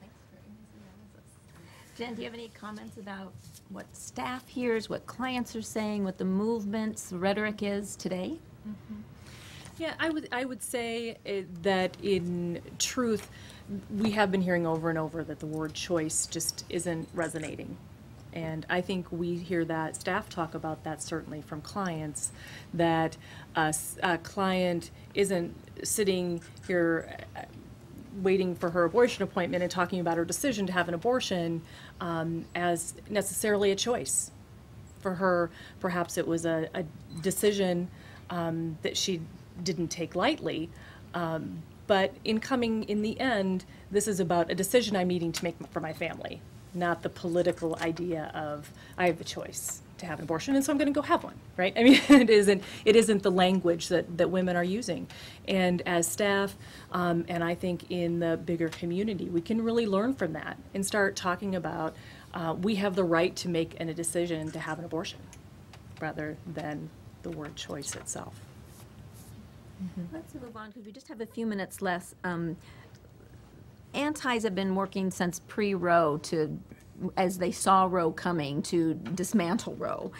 Speaker 7: Thanks for analysis. Jen, do you have any comments about what staff hears, what clients are saying, what the movement's rhetoric is today?
Speaker 4: Mm-hmm. Yeah, I would say that in truth, we have been hearing over and over that the word choice just isn't resonating. And I think we hear that, staff talk about that certainly from clients, that a client isn't sitting here waiting for her abortion appointment and talking about her decision to have an abortion as necessarily a choice. For her, perhaps it was a decision that she didn't take lightly, but in the end, this is about a decision I'm needing to make for my family, not the political idea of I have a choice to have an abortion, and so I'm going to go have one, right? I mean, it isn't the language that women are using. And as staff, and I think in the bigger community, we can really learn from that and start talking about we have the right to make a decision to have an abortion, rather than the word choice itself.
Speaker 7: Mm-hmm. Let's move on, because we just have a few minutes left. Antis have been working since pre-Roe as they saw Roe coming, to dismantle Roe.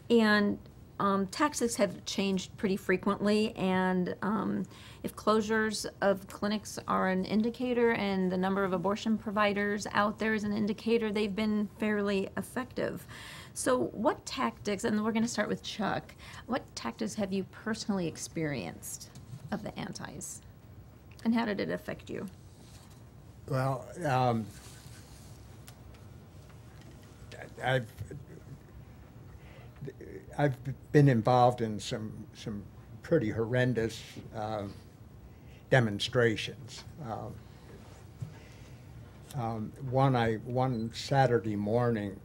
Speaker 7: And tactics have changed pretty frequently, and if closures of clinics are an indicator and the number of abortion providers out there is an indicator, they've been fairly effective. So what tactics, and we're going to start with Chuck, what tactics have you personally experienced of the Antis, and how did it affect you?
Speaker 8: Well, I've been involved in some pretty horrendous demonstrations. One Saturday morning,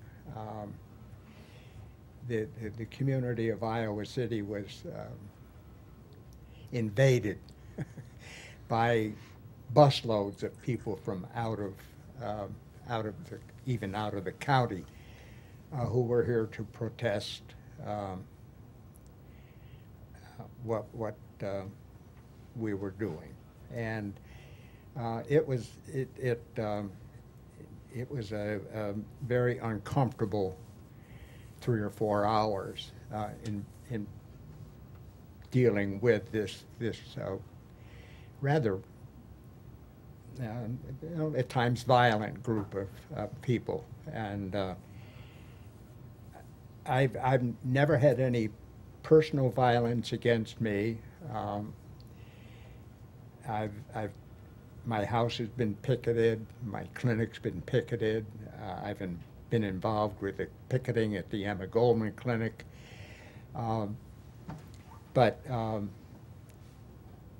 Speaker 8: the community of Iowa City was invaded by busloads of people from out of the county who were here to protest what we were doing, and it was a very uncomfortable 3 or 4 hours in dealing with this rather at times violent group of people, and I've never had any personal violence against me. My house has been picketed. My clinic's been picketed. I've been involved with the picketing at the Emma Goldman Clinic. But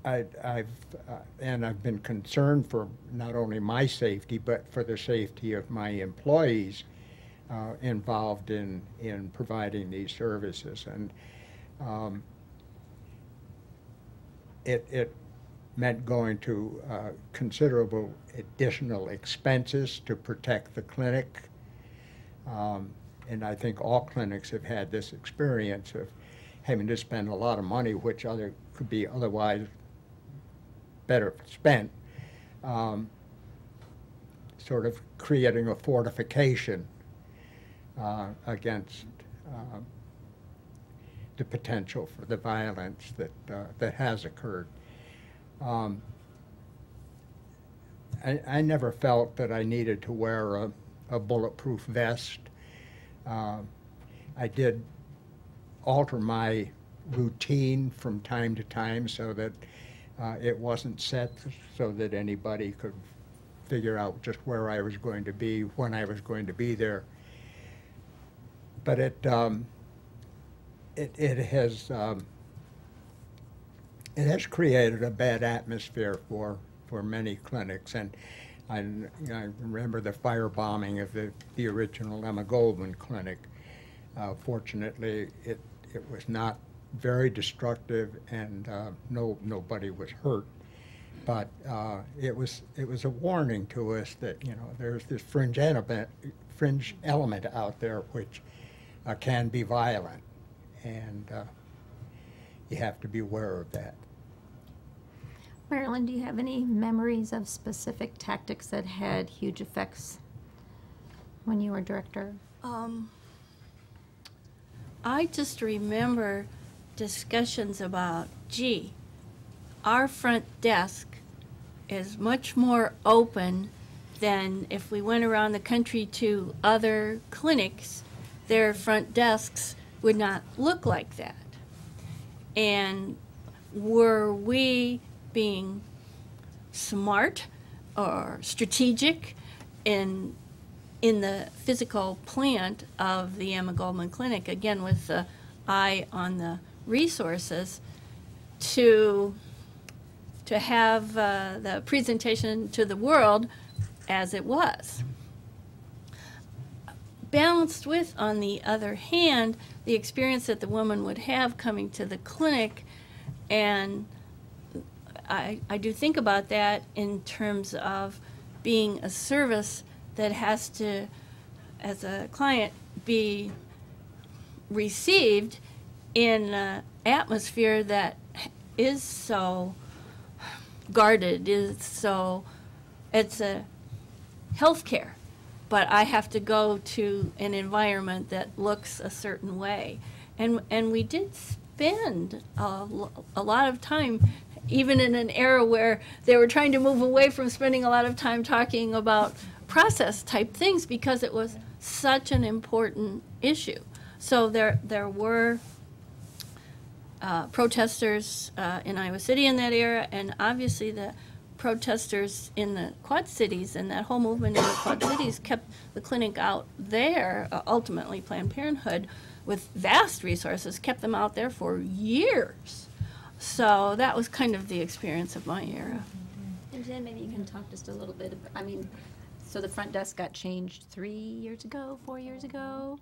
Speaker 8: I've been concerned for not only my safety, but for the safety of my employees involved in providing these services. And it meant going to considerable additional expenses to protect the clinic. And I think all clinics have had this experience of having to spend a lot of money, which could be otherwise better spent, sort of creating a fortification against the potential for the violence that has occurred. I never felt that I needed to wear a bulletproof vest. I did alter my routine from time to time so that it wasn't set so that anybody could figure out just where I was going to be, when I was going to be there. But it has created a bad atmosphere for many clinics, and I remember the firebombing of the original Emma Goldman Clinic. Fortunately, it was not very destructive, and nobody was hurt. But it was a warning to us that there's this fringe element out there which can be violent, and you have to be aware of that.
Speaker 7: Marilyn, do you have any memories of specific tactics that had huge effects when you were director?
Speaker 6: I just remember discussions about, gee, our front desk is much more open than if we went around the country to other clinics, their front desks would not look like that. And were we being smart or strategic in the physical plant of the Emma Goldman Clinic, again with the eye on the resources, to have the presentation to the world as it was. Balanced with, on the other hand, the experience that the woman would have coming to the clinic, and I do think about that in terms of being a service that has to, as a client, be received in an atmosphere that is so guarded, it's a healthcare, but I have to go to an environment that looks a certain way. And we did spend a lot of time, even in an era where they were trying to move away from spending a lot of time talking about process type things, because it was such an important issue. So there were protesters in Iowa City in that era, and obviously the protesters in the Quad Cities, and that whole movement in the Quad Cities kept the clinic out there. Ultimately, Planned Parenthood, with vast resources, kept them out there for years. So that was kind of the experience of my era.
Speaker 7: And Jen, maybe you can talk just a little bit about, so the front desk got changed 4 years ago,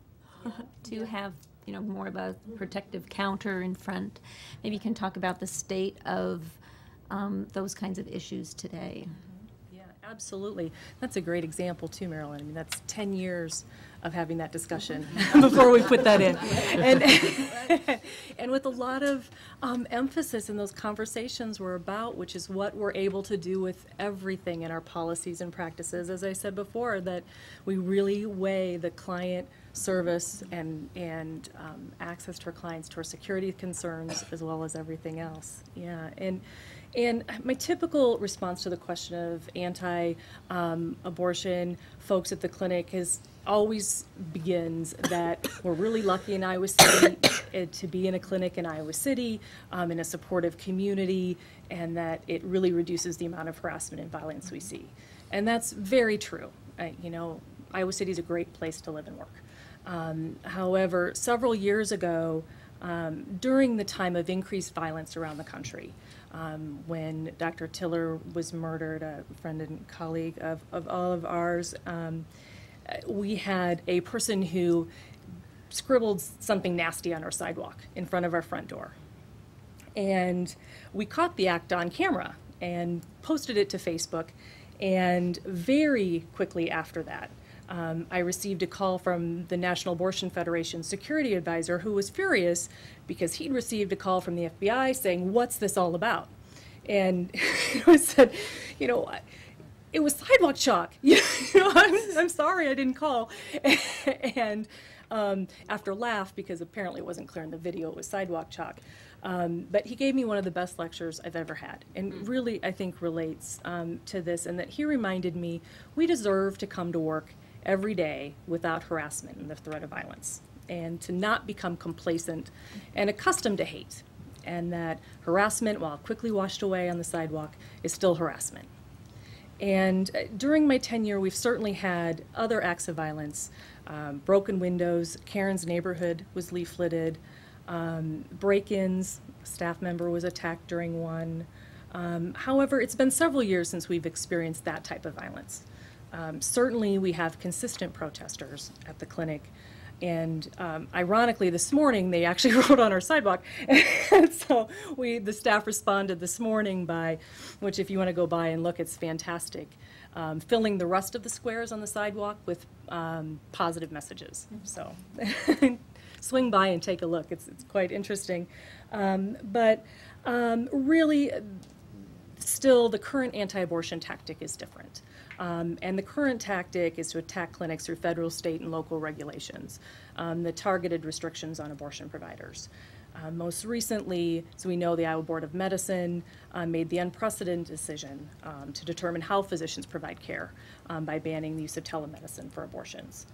Speaker 7: to have more of a protective counter in front. Maybe you can talk about the state of those kinds of issues today.
Speaker 4: Yeah, Absolutely. That's a great example too, Marilyn. I mean, that's 10 years of having that discussion before we put that in. And with a lot of emphasis in those conversations were about, which is what we're able to do with everything in our policies and practices. As I said before, that we really weigh the client service and access to our clients, to our security concerns, as well as everything else. Yeah, and my typical response to the question of anti-abortion folks at the clinic always begins that we're really lucky in Iowa City to be in a clinic in Iowa City, in a supportive community, and that it really reduces the amount of harassment and violence we see. And that's very true. You know, Iowa City is a great place to live and work. However, several years ago, during the time of increased violence around the country, when Dr. Tiller was murdered, a friend and colleague of all of ours, we had a person who scribbled something nasty on our sidewalk in front of our front door. And we caught the act on camera and posted it to Facebook. And very quickly after that, I received a call from the National Abortion Federation security advisor, who was furious because he'd received a call from the FBI saying, "What's this all about?" And I said, you know, it was sidewalk chalk. You know, I'm sorry I didn't call. And after laugh, because apparently it wasn't clear in the video, it was sidewalk chalk. But he gave me one of the best lectures I've ever had, and really, I think, relates to this, and that he reminded me we deserve to come to work every day without harassment and the threat of violence, and to not become complacent and accustomed to hate, and that harassment, while quickly washed away on the sidewalk, is still harassment. And during my tenure, we've certainly had other acts of violence, broken windows, Karen's neighborhood was leafleted, break-ins, a staff member was attacked during one. However, it's been several years since we've experienced that type of violence. Certainly, we have consistent protesters at the clinic, and ironically, this morning they actually wrote on our sidewalk. And so the staff responded this morning by, which if you want to go by and look, it's fantastic, filling the rest of the squares on the sidewalk with positive messages. So swing by and take a look. It's quite interesting. But really, still, the current anti-abortion tactic is different. And the current tactic is to attack clinics through federal, state, and local regulations, the targeted restrictions on abortion providers. Most recently, as we know, the Iowa Board of Medicine made the unprecedented decision to determine how physicians provide care by banning the use of telemedicine for abortions.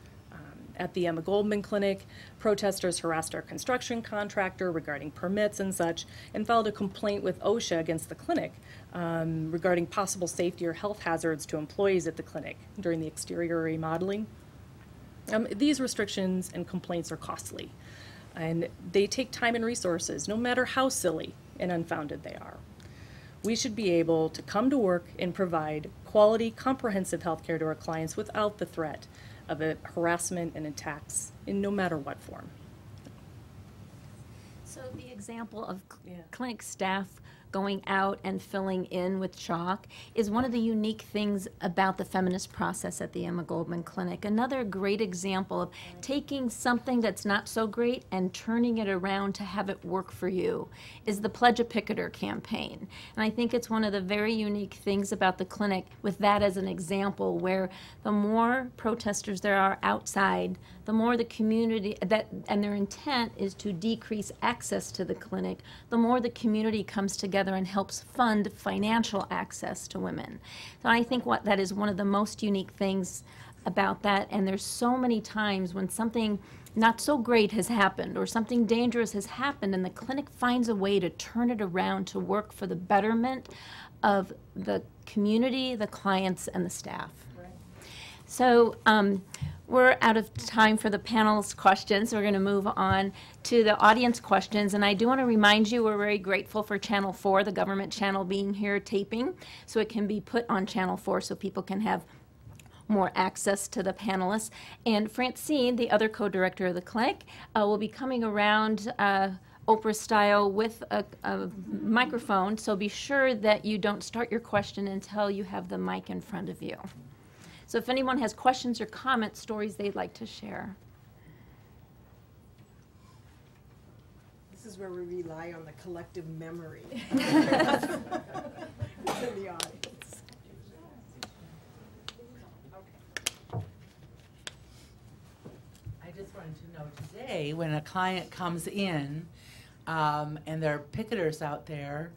Speaker 4: At the Emma Goldman Clinic, protesters harassed our construction contractor regarding permits and such, and filed a complaint with OSHA against the clinic regarding possible safety or health hazards to employees at the clinic during the exterior remodeling. These restrictions and complaints are costly, and they take time and resources, no matter how silly and unfounded they are. We should be able to come to work and provide quality, comprehensive health care to our clients without the threat of harassment and attacks in no matter what form.
Speaker 7: So the example of clinic staff going out and filling in with chalk is one of the unique things about the feminist process at the Emma Goldman Clinic. Another great example of taking something that's not so great and turning it around to have it work for you is the Pledge a Picketer campaign. And I think it's one of the very unique things about the clinic with that as an example, where the more protesters there are outside, the more the community, and their intent is to decrease access to the clinic, the more the community comes together and helps fund financial access to women. So I think that is one of the most unique things about that, and there's so many times when something not so great has happened or something dangerous has happened, and the clinic finds a way to turn it around to work for the betterment of the community, the clients, and the staff. Right. So we're out of time for the panel's questions. We're going to move on to the audience questions. And I do want to remind you we're very grateful for Channel 4, the government channel, being here taping, so it can be put on Channel 4 so people can have more access to the panelists. And Francine, the other co-director of the clinic, will be coming around
Speaker 2: Oprah style with a microphone, so be sure that you don't start your question until you have the mic in front of you. So if anyone has questions or comments, stories they'd like to share.
Speaker 3: This is where we rely on the collective memory in the audience.
Speaker 9: I just wanted to know today, when a client comes in and there are picketers out there,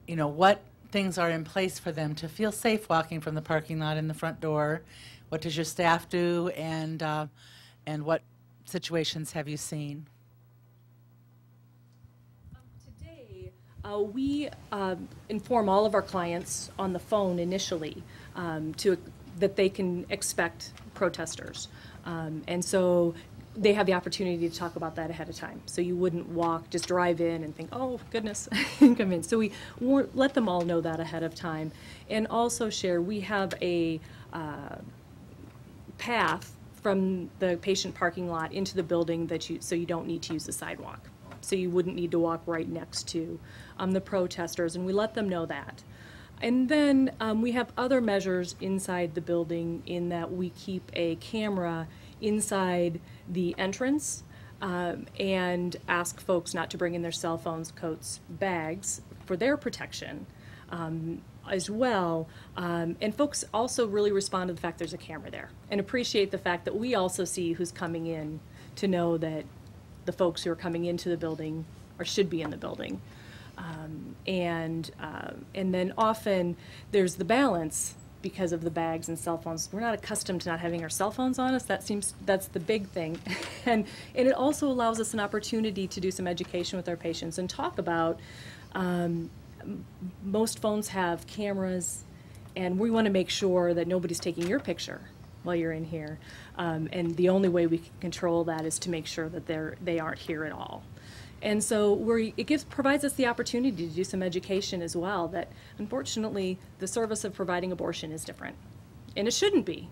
Speaker 9: you know, what things are in place for them to feel safe walking from the parking lot in the front door? What does your staff do, and what situations have you seen?
Speaker 4: Today, we inform all of our clients on the phone initially that they can expect protesters. And so they have the opportunity to talk about that ahead of time. So you wouldn't just drive in and think, oh, goodness, and come in. So we let them all know that ahead of time. And also share, we have a path from the patient parking lot into the building so you don't need to use the sidewalk. So you wouldn't need to walk right next to the protesters, and we let them know that. And then we have other measures inside the building in that we keep a camera inside the entrance and ask folks not to bring in their cell phones, coats, bags for their protection as well. And folks also really respond to the fact there's a camera there and appreciate the fact that we also see who's coming in to know that the folks who are coming into the building or should be in the building. And then often there's the balance because of the bags and cell phones. We're not accustomed to not having our cell phones on us. That's the big thing. And it also allows us an opportunity to do some education with our patients and talk about, most phones have cameras, and we want to make sure that nobody's taking your picture while you're in here. And the only way we can control that is to make sure that they aren't here at all. And so it provides us the opportunity to do some education as well, that unfortunately the service of providing abortion is different. And it shouldn't be.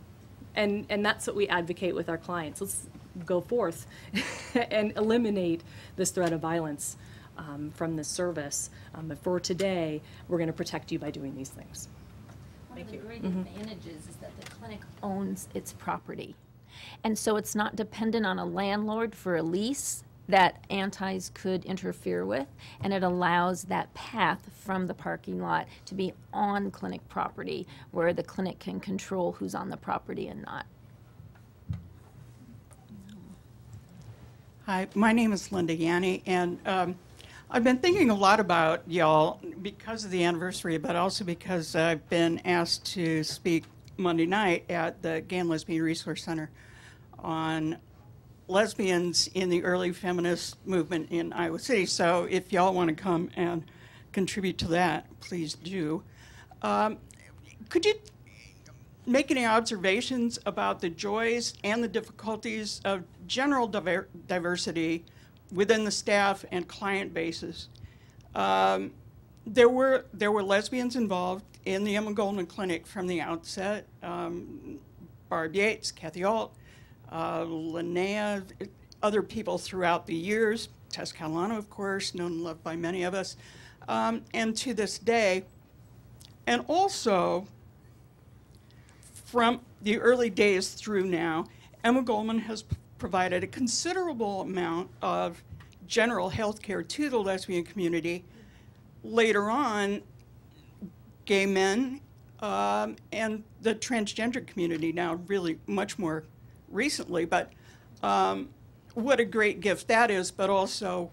Speaker 4: And that's what we advocate with our clients. Let's go forth and eliminate this threat of violence from this service. But for today, we're going to protect you by doing these things.
Speaker 2: One of the great advantages is that the clinic owns its property. And so it's not dependent on a landlord for a lease that antis could interfere with, and it allows that path from the parking lot to be on clinic property where the clinic can control who's on the property and not.
Speaker 10: Hi, my name is Linda Yanni, and I've been thinking a lot about y'all because of the anniversary, but also because I've been asked to speak Monday night at the Gay and Lesbian Resource Center on lesbians in the early feminist movement in Iowa City. So if y'all want to come and contribute to that, please do. Could you make any observations about the joys and the difficulties of general diversity within the staff and client bases? There were lesbians involved in the Emma Goldman Clinic from the outset. Barb Yates, Kathy Alt, Linnea, other people throughout the years, Tess Catalano, of course, known and loved by many of us, and to this day. And also, from the early days through now, Emma Goldman has provided a considerable amount of general health care to the lesbian community. Later on, gay men and the transgender community now really much more recently, but what a great gift that is, but also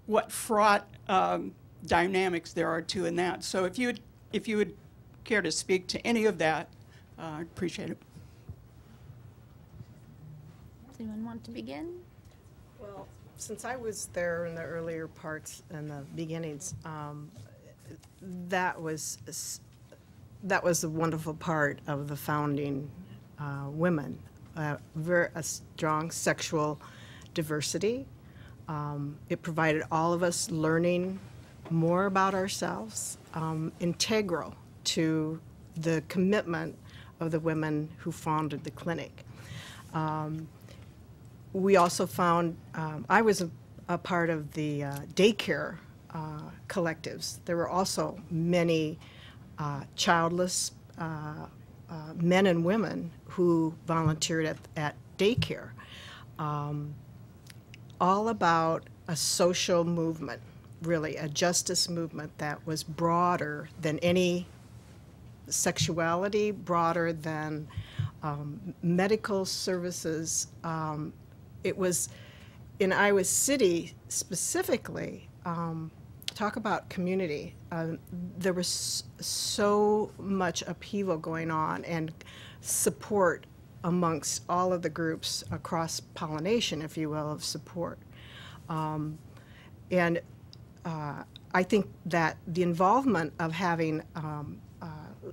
Speaker 10: what fraught dynamics there are too in that. So if you would care to speak to any of that, I'd appreciate it.
Speaker 2: Does anyone want to begin?
Speaker 3: Well, since I was there in the earlier parts and the beginnings, that was a wonderful part of the founding women. A strong sexual diversity. It provided all of us learning more about ourselves, integral to the commitment of the women who founded the clinic. we also found, I was a part of the daycare collectives. There were also many childless men and women who volunteered at daycare, all about a social movement, really, a justice movement that was broader than any sexuality, broader than medical services. It was in Iowa City specifically, talk about community. There was so much upheaval going on and support amongst all of the groups, across pollination, if you will, of support. And I think that the involvement of having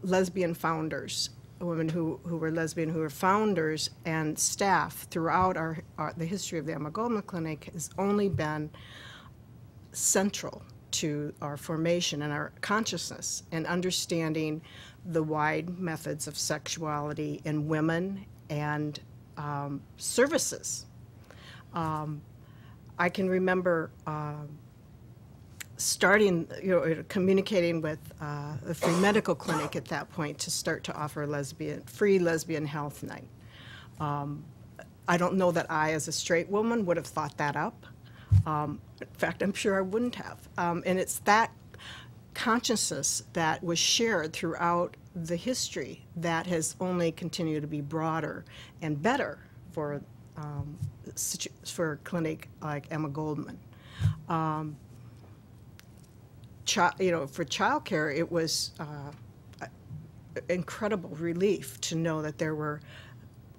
Speaker 3: lesbian founders, women who were lesbian, who were founders and staff throughout the history of the Emma Goldman Clinic has only been central to our formation and our consciousness and understanding the wide methods of sexuality in women and services. I can remember starting, communicating with the Free Medical Clinic at that point to start to offer free lesbian health night. I don't know that I, as a straight woman, would have thought that up. In fact, I'm sure I wouldn't have. And it's that consciousness that was shared throughout the history that has only continued to be broader and better for a clinic like Emma Goldman. For childcare, it was incredible relief to know that there were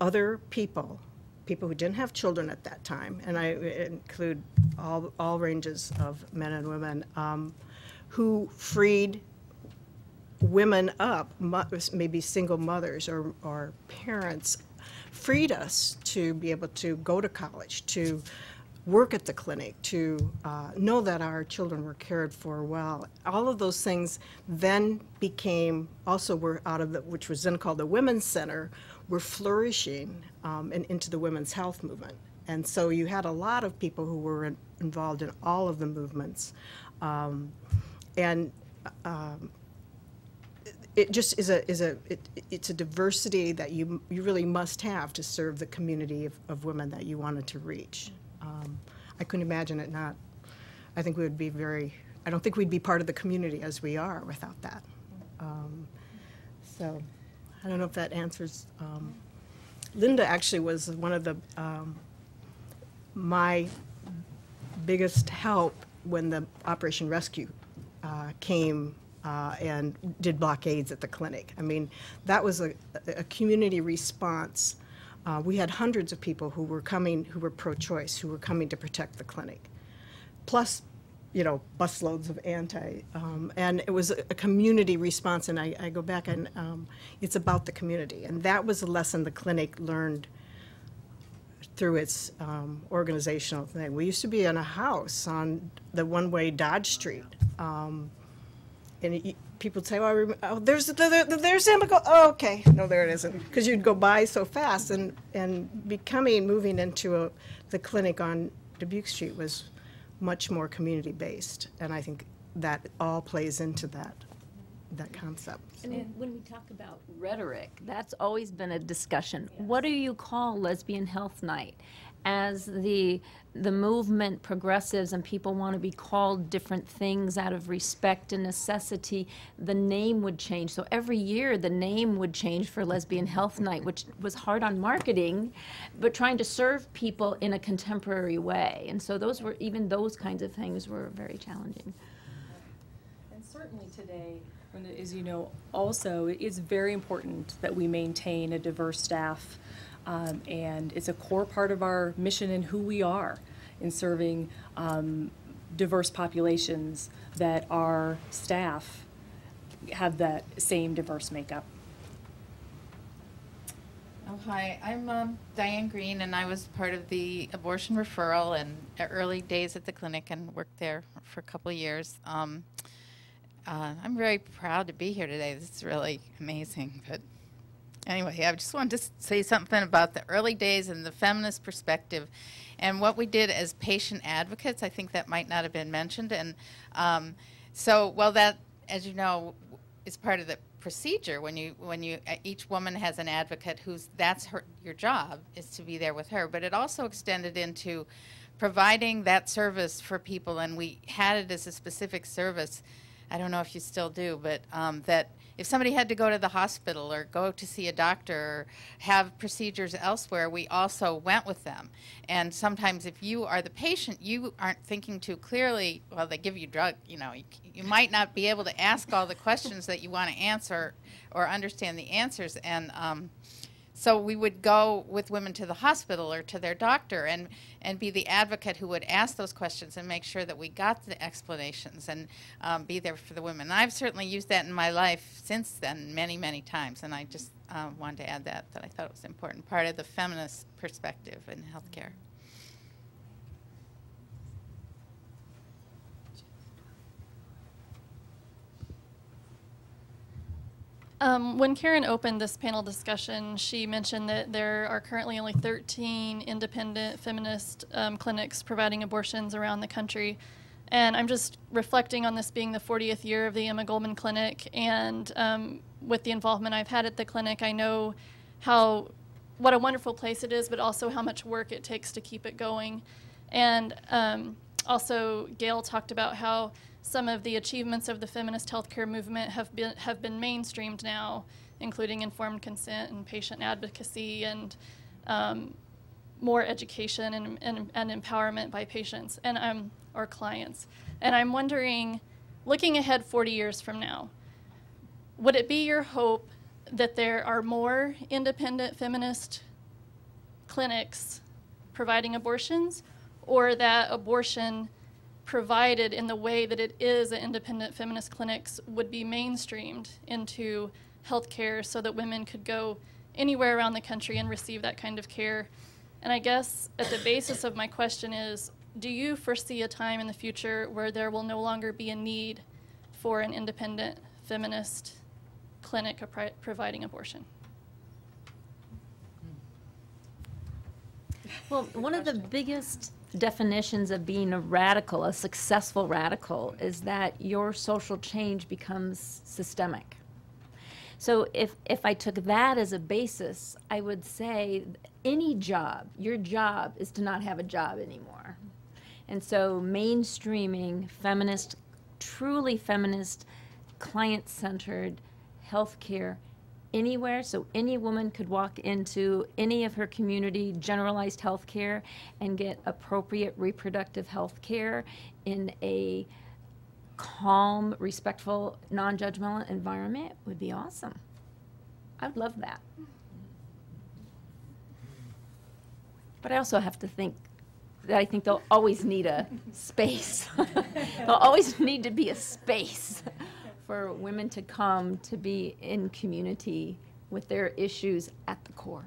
Speaker 3: other people who didn't have children at that time, and I include all ranges of men and women, who freed women up, maybe single mothers or parents, freed us to be able to go to college, to work at the clinic, to know that our children were cared for well. All of those things then were out of which was then called the Women's Center, were flourishing and into the women's health movement. And so you had a lot of people who were involved in all of the movements. It just it's a diversity that you really must have to serve the community of women that you wanted to reach. I couldn't imagine it not. I think we would be I don't think we'd be part of the community as we are without that. So I don't know if that answers. Linda actually was one of my biggest help when the Operation Rescue came and did blockades at the clinic. I mean, that was a community response. We had hundreds of people who were pro-choice, who were coming to protect the clinic, plus, busloads of and it was a community response. And I go back and it's about the community, and that was a lesson the clinic learned through its organizational thing. We used to be in a house on the one-way Dodge Street. And people would say, "Oh, there's Emma." Oh, okay, no, there it isn't, because you'd go by so fast. And moving into the clinic on Dubuque Street was much more community-based, and I think that all plays into that concept.
Speaker 2: And when we talk about rhetoric, that's always been a discussion. Yes. What do you call Lesbian Health Night? As the movement progresses and people want to be called different things out of respect and necessity, the name would change. So every year the name would change for Lesbian Health Night, which was hard on marketing, but trying to serve people in a contemporary way. And so even those kinds of things were very challenging.
Speaker 4: And certainly today, as you know, also it's very important that we maintain a diverse staff. And it's a core part of our mission and who we are in serving diverse populations, that our staff have that same diverse makeup.
Speaker 11: Oh, hi, I'm Diane Green, and I was part of the abortion referral and early days at the clinic and worked there for a couple of years. I'm very proud to be here today. This is really amazing, but Anyway, I just wanted to say something about the early days and the feminist perspective and what we did as patient advocates. I think that might not have been mentioned. And well, that, as you know, is part of the procedure. When you each woman has an advocate that's your job, is to be there with her. But it also extended into providing that service for people, and we had it as a specific service. I don't know if you still do, but that if somebody had to go to the hospital or go to see a doctor or have procedures elsewhere, we also went with them. And sometimes if you are the patient, you aren't thinking too clearly. Well, they give you drug, you might not be able to ask all the questions that you want to answer or understand the answers. And so we would go with women to the hospital or to their doctor and be the advocate who would ask those questions and make sure that we got the explanations and be there for the women. And I've certainly used that in my life since then many, many times. And I just wanted to add that I thought it was an important part of the feminist perspective in healthcare.
Speaker 12: When Karen opened this panel discussion, she mentioned that there are currently only 13 independent feminist clinics providing abortions around the country. And I'm just reflecting on this being the 40th year of the Emma Goldman Clinic, and with the involvement I've had at the clinic, I know what a wonderful place it is, but also how much work it takes to keep it going. And also, Gail talked about how some of the achievements of the feminist healthcare movement have been mainstreamed now, including informed consent and patient advocacy and more education and empowerment by patients and or clients. And I'm wondering, looking ahead 40 years from now, would it be your hope that there are more independent feminist clinics providing abortions, or that abortion provided in the way that it is at independent feminist clinics would be mainstreamed into healthcare so that women could go anywhere around the country and receive that kind of care? And I guess at the basis of my question is, do you foresee a time in the future where there will no longer be a need for an independent feminist clinic providing abortion?
Speaker 7: Well, one of the biggest definitions of being a radical, a successful radical, is that your social change becomes systemic. So if I took that as a basis, I would say any job, your job is to not have a job anymore. And so mainstreaming feminist, truly feminist, client-centered healthcare anywhere, so any woman could walk into any of her community generalized health care and get appropriate reproductive health care in a calm, respectful, non-judgmental environment would be awesome. I'd love that. But I also have to think that I think they'll always need a space. There'll always need to be a space for women to come to be in community with their issues at the core.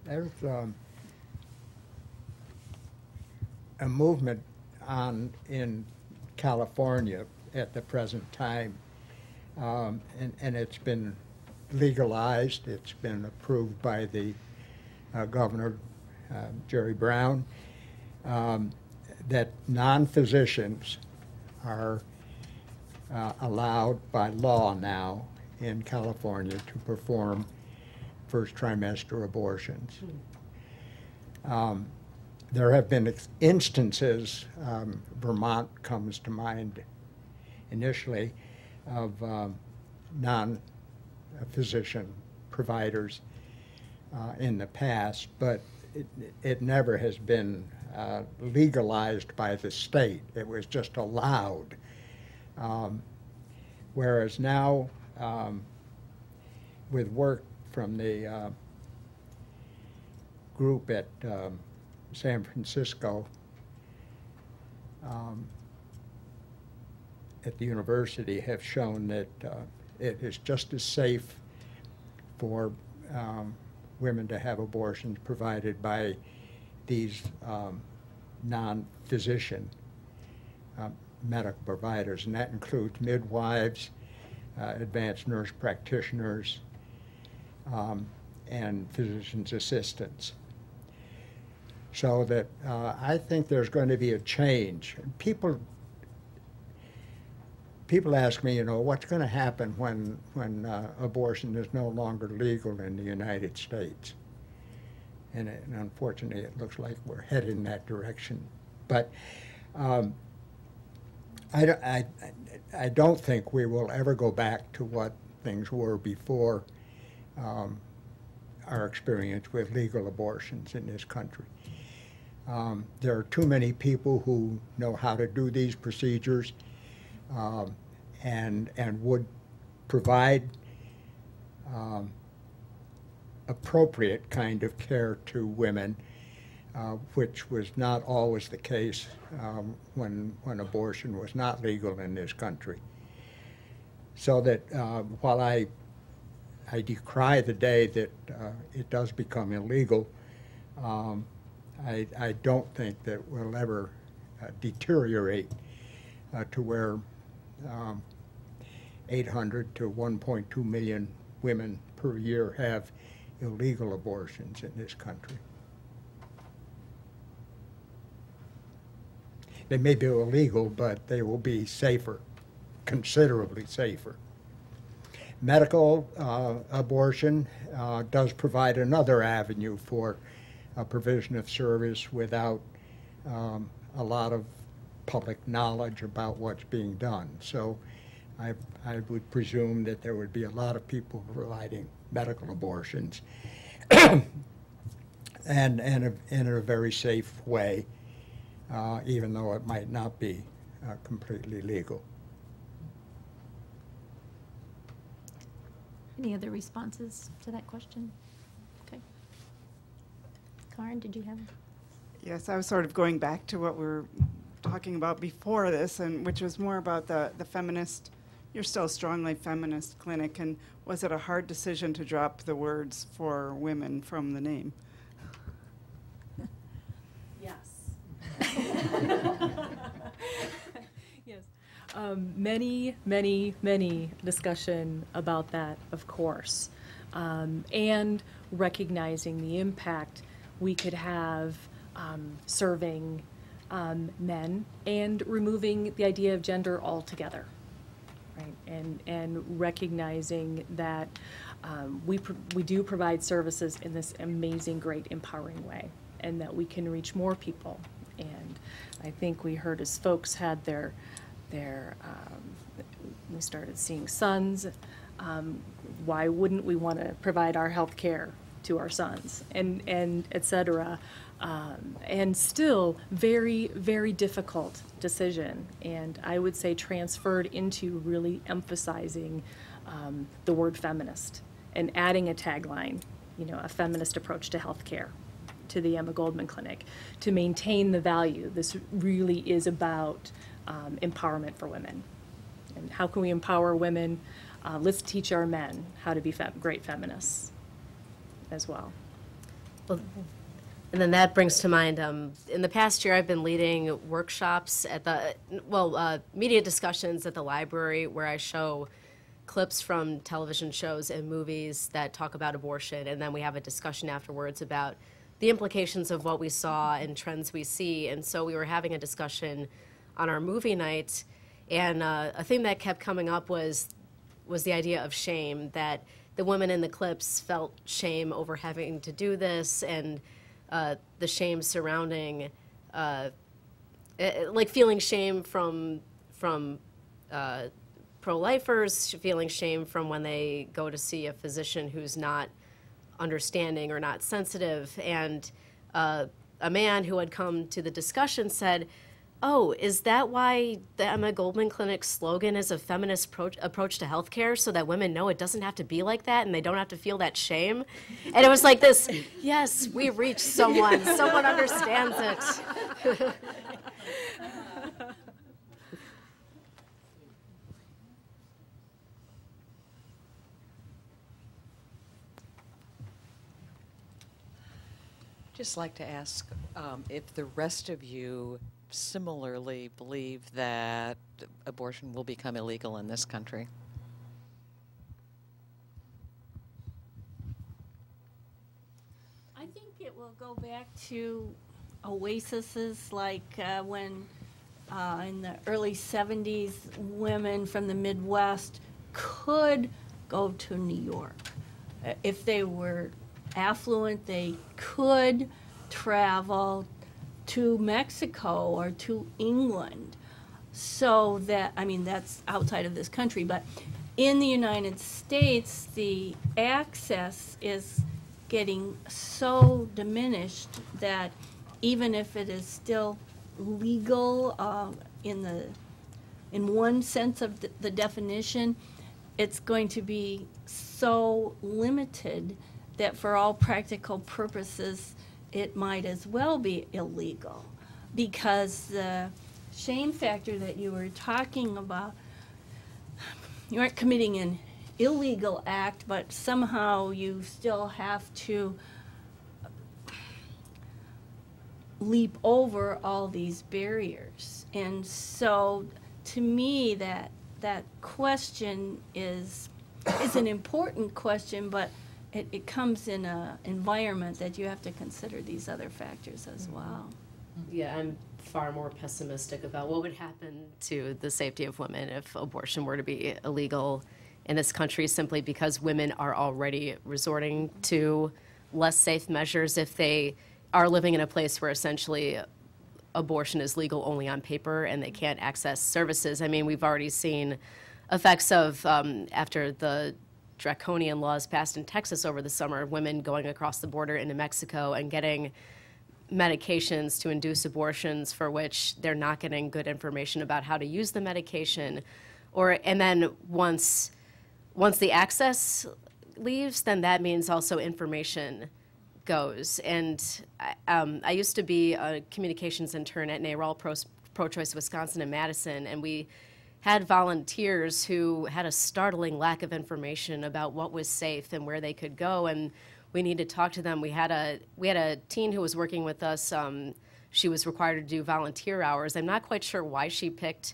Speaker 8: There's a movement in California at the present time, and it's been legalized. It's been approved by the Governor, Jerry Brown, that non-physicians are allowed by law now in California to perform first trimester abortions. There have been instances, Vermont comes to mind initially, of non-physician providers in the past, but it never has been legalized by the state. It was just allowed. Whereas now, with work from the group at San Francisco, at the university, have shown that it is just as safe for women to have abortions provided by these non-physician medical providers, and that includes midwives, advanced nurse practitioners, and physician's assistants. So that I think there's going to be a change. People ask me, what's going to happen when abortion is no longer legal in the United States? And unfortunately, it looks like we're headed in that direction. But I don't think we will ever go back to what things were before our experience with legal abortions in this country. There are too many people who know how to do these procedures and would provide appropriate kind of care to women, which was not always the case when abortion was not legal in this country. So that while I decry the day that it does become illegal, I don't think that we'll ever deteriorate to where 800 to 1.2 million women per year have illegal abortions in this country. They may be illegal, but they will be safer, considerably safer. Medical abortion does provide another avenue for provision of service without a lot of public knowledge about what's being done. So I would presume that there would be a lot of people providing medical abortions and in a very safe way, even though it might not be completely legal.
Speaker 7: Any other responses to that question? Okay. Karen, did you have?
Speaker 1: Yes, I was sort of going back to what we were talking about before this, and which was more about the feminist, you're still a strongly feminist clinic, and was it a hard decision to drop the words for women from the name?
Speaker 4: Yes. Yes. Many discussion about that, of course, and recognizing the impact we could have serving men and removing the idea of gender altogether, right? And recognizing that we do provide services in this amazing, great, empowering way, and that we can reach more people. And I think we heard as folks had we started seeing sons, why wouldn't we want to provide our health care to our sons, and et cetera. And still very, very difficult decision. And I would say transferred into really emphasizing the word feminist and adding a tagline, a feminist approach to healthcare, to the Emma Goldman Clinic, to maintain the value. This really is about empowerment for women. And how can we empower women? Let's teach our men how to be great feminists as well.
Speaker 5: Well, and then that brings to mind, in the past year I've been leading workshops at media discussions at the library where I show clips from television shows and movies that talk about abortion, and then we have a discussion afterwards about the implications of what we saw and trends we see. And so we were having a discussion on our movie night, and a thing that kept coming up was the idea of shame, that the women in the clips felt shame over having to do this, and the shame surrounding, like feeling shame from pro-lifers, feeling shame from when they go to see a physician who's not understanding or not sensitive. And a man who had come to the discussion said, "Oh, is that why the Emma Goldman Clinic's slogan is a feminist approach to healthcare, so that women know it doesn't have to be like that and they don't have to feel that shame?" And it was like this, yes, we reached someone. Someone understands it.
Speaker 13: Just like to ask if the rest of you similarly believe that abortion will become illegal in this country.
Speaker 6: I think it will go back to oases like when in the early 70s, women from the Midwest could go to New York. If they were affluent, they could travel to Mexico or to England. So that, I mean, that's outside of this country, but in the United States, the access is getting so diminished that even if it is still legal in one sense of the definition, it's going to be so limited that for all practical purposes, it might as well be illegal, because the shame factor that you were talking about, you aren't committing an illegal act, but somehow you still have to leap over all these barriers. And so to me, that question is an important question, but it comes in an environment that you have to consider these other factors as well.
Speaker 5: Yeah, I'm far more pessimistic about what would happen to the safety of women if abortion were to be illegal in this country, simply because women are already resorting to less safe measures if they are living in a place where essentially abortion is legal only on paper and they can't access services. I mean, we've already seen effects of, after the draconian laws passed in Texas over the summer, women going across the border into Mexico and getting medications to induce abortions for which they're not getting good information about how to use the medication. And then once the access leaves, then that means also information goes. And I used to be a communications intern at NARAL Pro-Choice Wisconsin in Madison, and we had volunteers who had a startling lack of information about what was safe and where they could go, and we needed to talk to them. We had a teen who was working with us. She was required to do volunteer hours. I'm not quite sure why she picked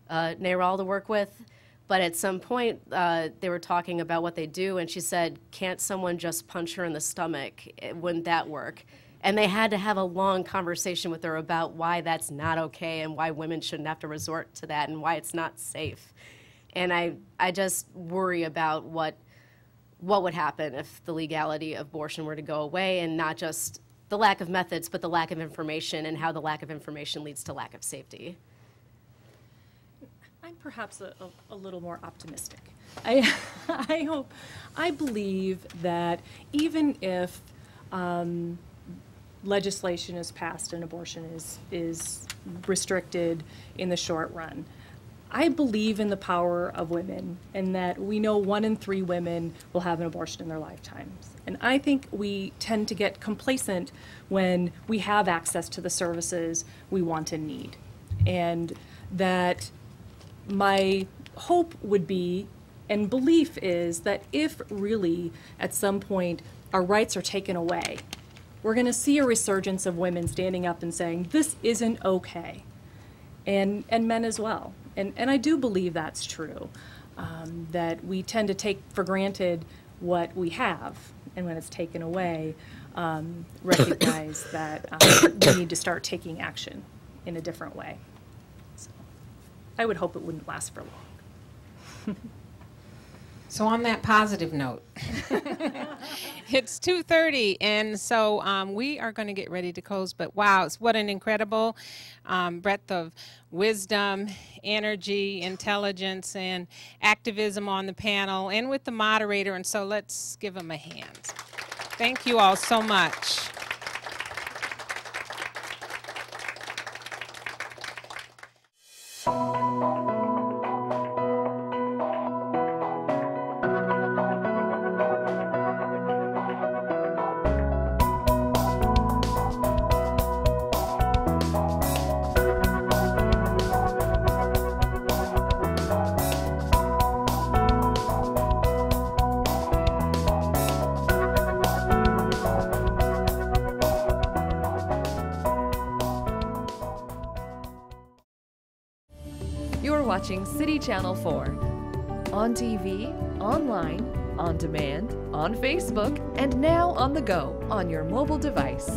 Speaker 5: NARAL to work with, but at some point they were talking about what they do, and she said, "Can't someone just punch her in the stomach? Wouldn't that work?" And they had to have a long conversation with her about why that's not okay and why women shouldn't have to resort to that and why it's not safe. And I just worry about what would happen if the legality of abortion were to go away, and not just the lack of methods, but the lack of information, and how the lack of information leads to lack of safety.
Speaker 4: I'm perhaps a little more optimistic. I believe that even if legislation is passed and abortion is restricted in the short run, I believe in the power of women, and that we know 1 in 3 women will have an abortion in their lifetimes. And I think we tend to get complacent when we have access to the services we want and need. And that my hope would be, and belief is, that if really at some point our rights are taken away, we're going to see a resurgence of women standing up and saying, this isn't okay, and men as well. And I do believe that's true, that we tend to take for granted what we have, and when it's taken away, recognize that we need to start taking action in a different way. So I would hope it wouldn't last for long.
Speaker 14: So on that positive note, it's 2:30, and so we are going to get ready to close. But wow, what an incredible breadth of wisdom, energy, intelligence, and activism on the panel, and with the moderator. And so let's give them a hand. Thank you all so much.
Speaker 15: You're watching City Channel 4. On TV, online, on demand, on Facebook, and now on the go on your mobile device.